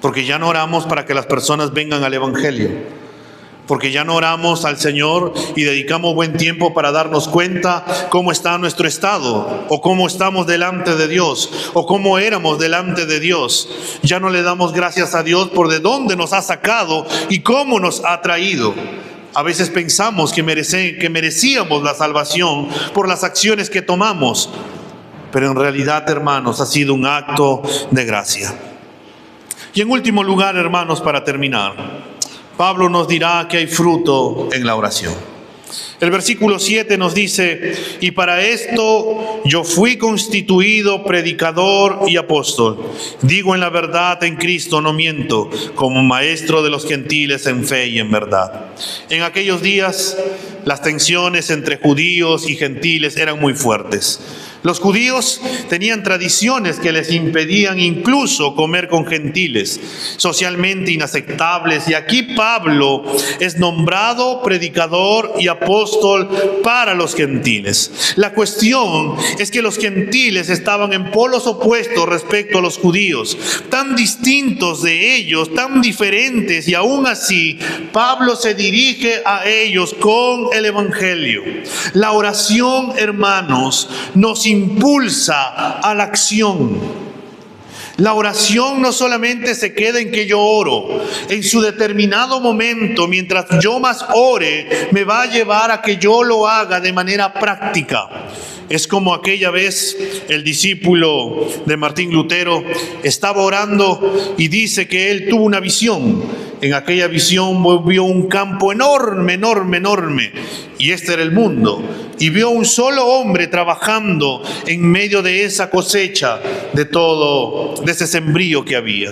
Porque ya no oramos para que las personas vengan al Evangelio. Porque ya no oramos al Señor y dedicamos buen tiempo para darnos cuenta cómo está nuestro estado, o cómo estamos delante de Dios, o cómo éramos delante de Dios. Ya no le damos gracias a Dios por de dónde nos ha sacado y cómo nos ha traído. A veces pensamos que merecíamos la salvación por las acciones que tomamos, pero en realidad, hermanos, ha sido un acto de gracia. Y en último lugar, hermanos, para terminar, Pablo nos dirá que hay fruto en la oración. El versículo 7 nos dice: y para esto yo fui constituido predicador y apóstol. Digo en la verdad en Cristo, no miento, como maestro de los gentiles en fe y en verdad. En aquellos días las tensiones entre judíos y gentiles eran muy fuertes. Los judíos tenían tradiciones que les impedían incluso comer con gentiles, socialmente inaceptables. Y aquí Pablo es nombrado predicador y apóstol para los gentiles. La cuestión es que los gentiles estaban en polos opuestos respecto a los judíos, tan distintos de ellos, tan diferentes, y aún así Pablo se dirige a ellos con el Evangelio. La oración, hermanos, nos impulsa a la acción. La oración no solamente se queda en que yo oro. En su determinado momento, mientras yo más ore, me va a llevar a que yo lo haga de manera práctica. Es como aquella vez el discípulo de Martín Lutero estaba orando y dice que él tuvo una visión. En aquella visión vio un campo enorme, enorme, enorme, y este era el mundo. Y vio un solo hombre trabajando en medio de esa cosecha, de ese sembrío que había.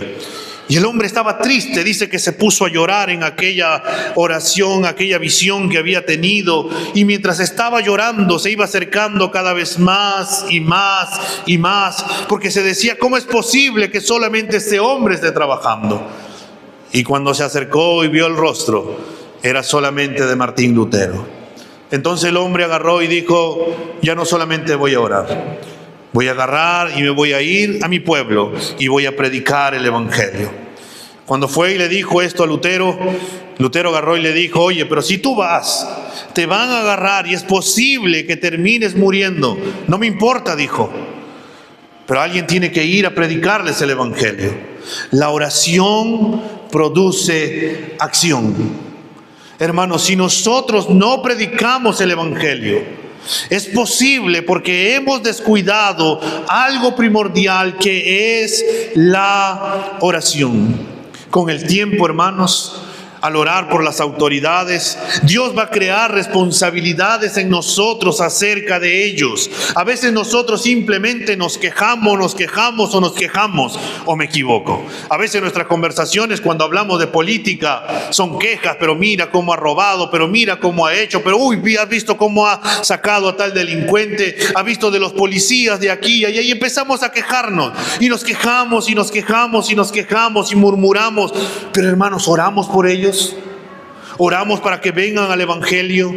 Y el hombre estaba triste, dice que se puso a llorar en aquella oración, aquella visión que había tenido. Y mientras estaba llorando, se iba acercando cada vez más y más y más, porque se decía, ¿cómo es posible que solamente este hombre esté trabajando? Y cuando se acercó y vio el rostro, era solamente de Martín Lutero. Entonces el hombre agarró y dijo, ya no solamente voy a orar, voy a agarrar y me voy a ir a mi pueblo y voy a predicar el evangelio. Cuando fue y le dijo esto a Lutero, Lutero agarró y le dijo, oye, pero si tú vas, te van a agarrar y es posible que termines muriendo. No me importa, dijo, pero alguien tiene que ir a predicarles el evangelio. La oración produce acción. Hermanos, si nosotros no predicamos el evangelio, es posible porque hemos descuidado algo primordial que es la oración. Con el tiempo, hermanos, al orar por las autoridades, Dios va a crear responsabilidades en nosotros acerca de ellos. A veces nosotros simplemente nos quejamos, o me equivoco. A veces nuestras conversaciones cuando hablamos de política son quejas, pero mira cómo ha robado, pero mira cómo ha hecho, pero has visto cómo ha sacado a tal delincuente, ha visto de los policías de aquí y allá, y empezamos a quejarnos, y nos quejamos, y murmuramos. Pero hermanos, oramos por ellos. Oramos para que vengan al evangelio,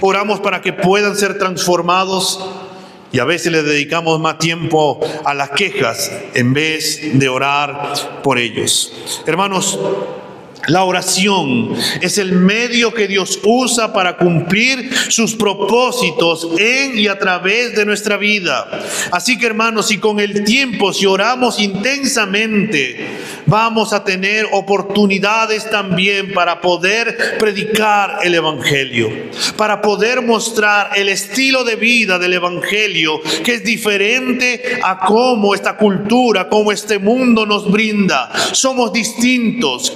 oramos para que puedan ser transformados, y a veces le dedicamos más tiempo a las quejas en vez de orar por ellos. Hermanos, la oración es el medio que Dios usa para cumplir sus propósitos en y a través de nuestra vida. Así que, hermanos, si con el tiempo, si oramos intensamente, vamos a tener oportunidades también para poder predicar el evangelio, para poder mostrar el estilo de vida del evangelio, que es diferente a cómo esta cultura, cómo este mundo nos brinda. Somos distintos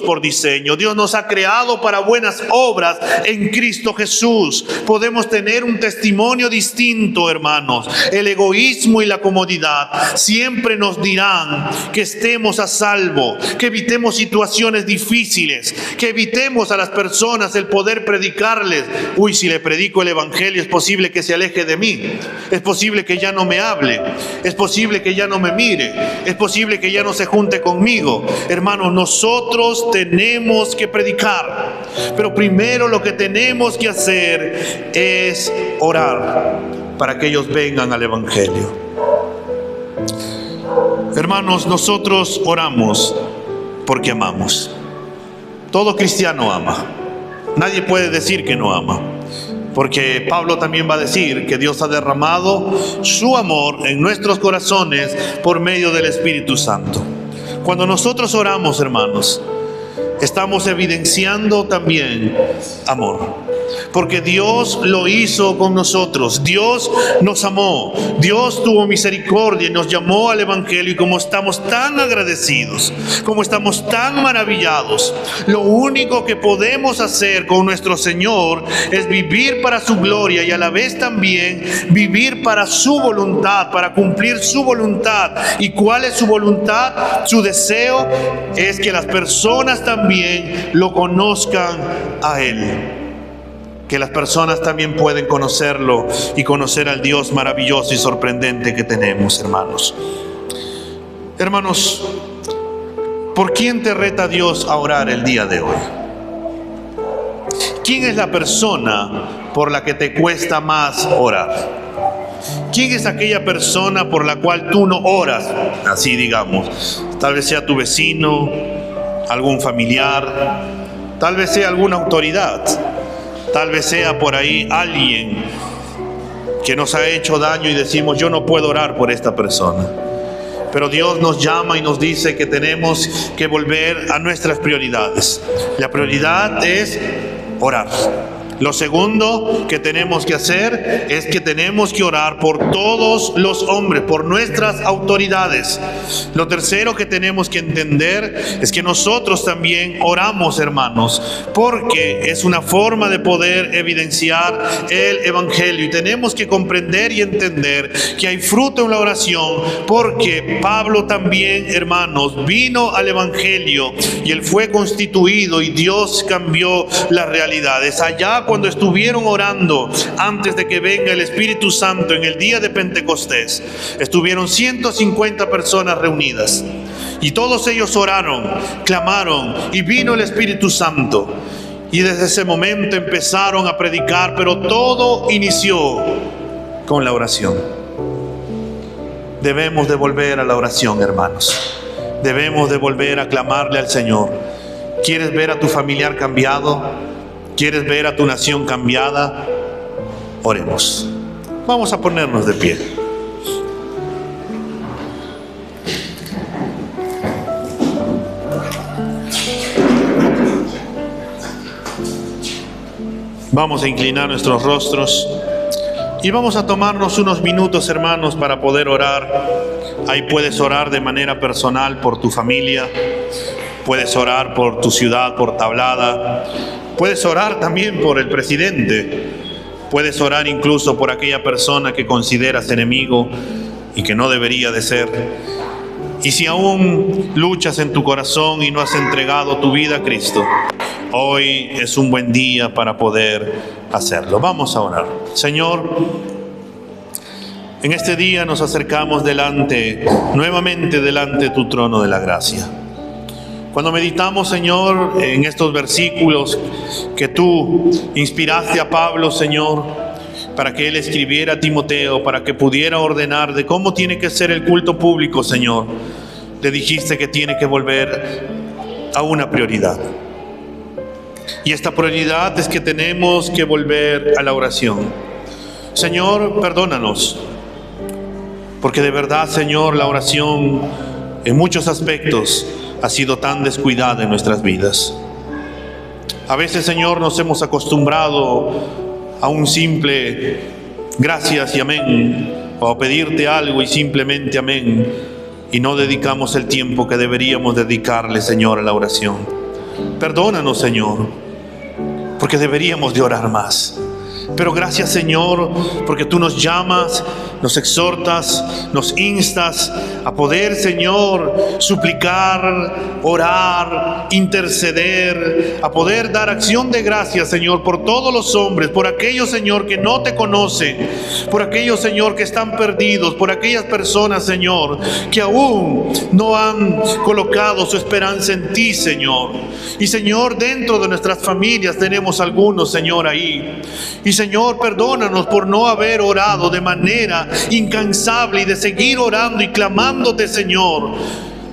por diseño. Dios nos ha creado para buenas obras en Cristo Jesús. Podemos tener un testimonio distinto, hermanos. El egoísmo y la comodidad siempre nos dirán que estemos a salvo, que evitemos situaciones difíciles, que evitemos a las personas el poder predicarles. Uy, si le predico el evangelio es posible que se aleje de mí, es posible que ya no me hable, es posible que ya no me mire, es posible que ya no se junte conmigo. Hermanos, nosotros tenemos que predicar, pero primero lo que tenemos que hacer es orar para que ellos vengan al evangelio. Hermanos, nosotros oramos porque amamos. Todo cristiano ama. Nadie puede decir que no ama, porque Pablo también va a decir que Dios ha derramado su amor en nuestros corazones por medio del Espíritu Santo. Cuando nosotros oramos, hermanos, estamos evidenciando también amor, porque Dios lo hizo con nosotros. Dios nos amó, Dios tuvo misericordia y nos llamó al evangelio. Y como estamos tan agradecidos, como estamos tan maravillados, lo único que podemos hacer con nuestro Señor es vivir para su gloria y a la vez también vivir para su voluntad, para cumplir su voluntad. ¿Y cuál es su voluntad? Su deseo es que las personas también lo conozcan a Él, que las personas también pueden conocerlo y conocer al Dios maravilloso y sorprendente que tenemos, hermanos. Hermanos, ¿por quién te reta Dios a orar el día de hoy? ¿Quién es la persona por la que te cuesta más orar? ¿Quién es aquella persona por la cual tú no oras? Así digamos, tal vez sea tu vecino, algún familiar, tal vez sea alguna autoridad, tal vez sea por ahí alguien que nos ha hecho daño y decimos, yo no puedo orar por esta persona. Pero Dios nos llama y nos dice que tenemos que volver a nuestras prioridades. La prioridad es orar. Lo segundo que tenemos que hacer es que tenemos que orar por todos los hombres, por nuestras autoridades. Lo tercero que tenemos que entender es que nosotros también oramos, hermanos, porque es una forma de poder evidenciar el Evangelio. Y tenemos que comprender y entender que hay fruto en la oración, porque Pablo también, hermanos, vino al Evangelio y él fue constituido y Dios cambió las realidades. Allá cuando estuvieron orando antes de que venga el Espíritu Santo en el día de Pentecostés, estuvieron 150 personas reunidas y todos ellos oraron, clamaron y vino el Espíritu Santo. Y desde ese momento empezaron a predicar, pero todo inició con la oración. Debemos de volver a la oración, hermanos. Debemos de volver a clamarle al Señor. ¿Quieres ver a tu familiar cambiado? ¿Quieres ver a tu nación cambiada? Oremos. Vamos a ponernos de pie. Vamos a inclinar nuestros rostros y vamos a tomarnos unos minutos, hermanos, para poder orar. Ahí puedes orar de manera personal por tu familia, puedes orar por tu ciudad, por Tablada, puedes orar también por el presidente, puedes orar incluso por aquella persona que consideras enemigo y que no debería de ser. Y si aún luchas en tu corazón y no has entregado tu vida a Cristo, hoy es un buen día para poder hacerlo. Vamos a orar. Señor, en este día nos acercamos nuevamente delante de tu trono de la gracia. Cuando meditamos, Señor, en estos versículos que tú inspiraste a Pablo, Señor, para que él escribiera a Timoteo, para que pudiera ordenar de cómo tiene que ser el culto público, Señor, le dijiste que tiene que volver a una prioridad. Y esta prioridad es que tenemos que volver a la oración. Señor, perdónanos, porque de verdad, Señor, la oración en muchos aspectos ha sido tan descuidada en nuestras vidas. A veces, Señor, nos hemos acostumbrado a un simple gracias y amén, o a pedirte algo y simplemente amén, y no dedicamos el tiempo que deberíamos dedicarle, Señor, a la oración. Perdónanos, Señor, porque deberíamos de orar más. Pero gracias, Señor, porque tú nos llamas, nos exhortas, nos instas a poder, Señor, suplicar, orar, interceder, a poder dar acción de gracias, Señor, por todos los hombres, por aquellos, Señor, que no te conocen, por aquellos, Señor, que están perdidos, por aquellas personas, Señor, que aún no han colocado su esperanza en ti, Señor. Y, Señor, dentro de nuestras familias tenemos algunos, Señor, ahí. Y, Señor, perdónanos por no haber orado de manera incansable y de seguir orando y clamándote, Señor,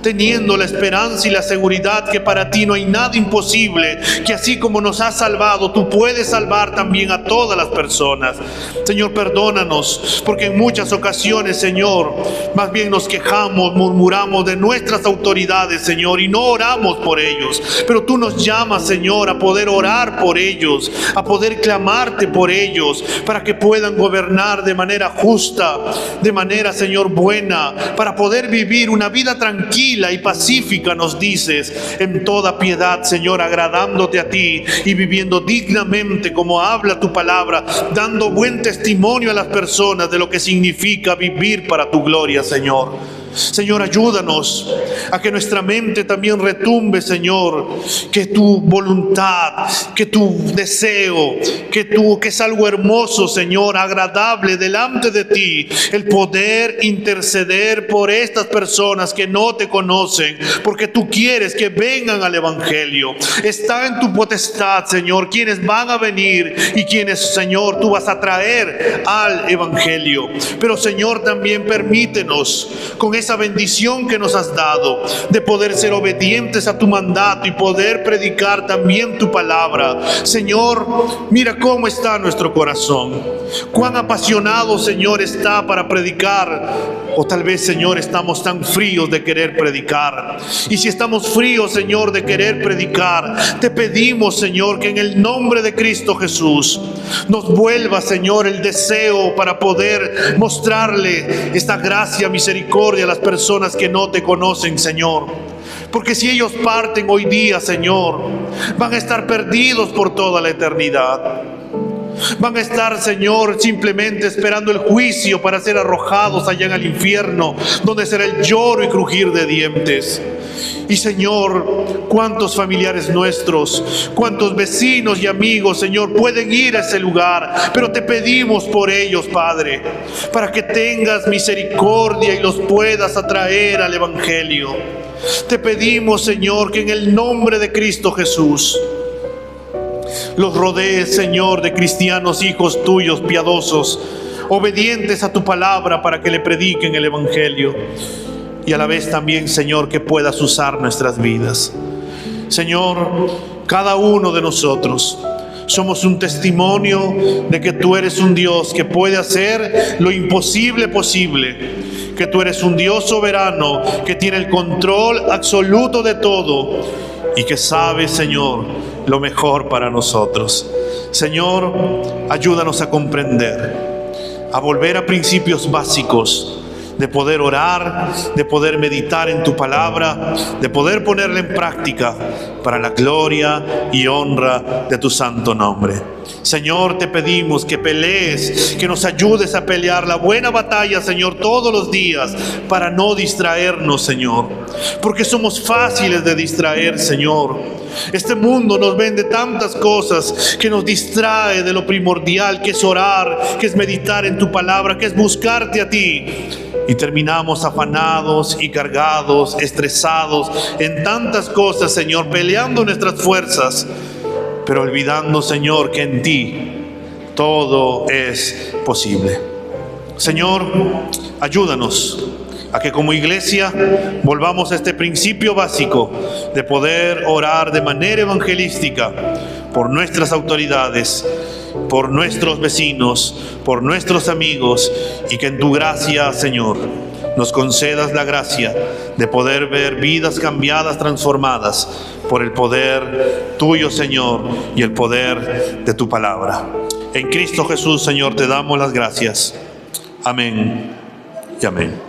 teniendo la esperanza y la seguridad que para ti no hay nada imposible, que así como nos has salvado, tú puedes salvar también a todas las personas. Señor, perdónanos, porque en muchas ocasiones, Señor, más bien nos quejamos, murmuramos de nuestras autoridades, Señor, y no oramos por ellos. Pero tú nos llamas, Señor, a poder orar por ellos, a poder clamarte por ellos, para que puedan gobernar de manera justa, de manera, Señor, buena, para poder vivir una vida tranquila y pacífica, nos dices, en toda piedad, Señor, agradándote a ti y viviendo dignamente como habla tu palabra, dando buen testimonio a las personas de lo que significa vivir para tu gloria, Señor. Señor, ayúdanos a que nuestra mente también retumbe, Señor, que tu voluntad, que tu deseo, que es algo hermoso, Señor, agradable delante de ti, el poder interceder por estas personas que no te conocen, porque tú quieres que vengan al Evangelio. Está en tu potestad, Señor, quienes van a venir y quienes, Señor, tú vas a traer al Evangelio. Pero, Señor, también permítenos con esa bendición que nos has dado de poder ser obedientes a tu mandato y poder predicar también tu palabra. Señor, mira cómo está nuestro corazón, cuán apasionado, Señor, está para predicar. O tal vez, Señor, estamos tan fríos de querer predicar. Y si estamos fríos, Señor, de querer predicar, te pedimos, Señor, que en el nombre de Cristo Jesús nos vuelva, Señor, el deseo para poder mostrarle esta gracia, misericordia a las personas que no te conocen, Señor. Porque si ellos parten hoy día, Señor, van a estar perdidos por toda la eternidad. Van a estar, Señor, simplemente esperando el juicio para ser arrojados allá en el infierno, donde será el lloro y crujir de dientes. Y, Señor, cuántos familiares nuestros, cuántos vecinos y amigos, Señor, pueden ir a ese lugar, pero te pedimos por ellos, Padre, para que tengas misericordia y los puedas atraer al Evangelio. Te pedimos, Señor, que en el nombre de Cristo Jesús los rodees, Señor, de cristianos, hijos tuyos, piadosos, obedientes a tu palabra, para que le prediquen el Evangelio. Y a la vez también, Señor, que puedas usar nuestras vidas. Señor, cada uno de nosotros somos un testimonio de que tú eres un Dios que puede hacer lo imposible posible, que tú eres un Dios soberano que tiene el control absoluto de todo y que sabe, Señor, lo mejor para nosotros. Señor, ayúdanos a comprender, a volver a principios básicos de poder orar, de poder meditar en tu palabra, de poder ponerla en práctica para la gloria y honra de tu santo nombre. Señor, te pedimos que pelees, que nos ayudes a pelear la buena batalla, Señor, todos los días, para no distraernos, Señor, porque somos fáciles de distraer, Señor. Este mundo nos vende tantas cosas que nos distrae de lo primordial, que es orar, que es meditar en tu palabra, que es buscarte a ti. Y terminamos afanados y cargados, estresados en tantas cosas, Señor, peleando nuestras fuerzas, pero olvidando, Señor, que en ti todo es posible. Señor, ayúdanos a que como iglesia volvamos a este principio básico de poder orar de manera evangelística por nuestras autoridades, por nuestros vecinos, por nuestros amigos, y que en tu gracia, Señor, nos concedas la gracia de poder ver vidas cambiadas, transformadas por el poder tuyo, Señor, y el poder de tu palabra. En Cristo Jesús, Señor, te damos las gracias. Amén y amén.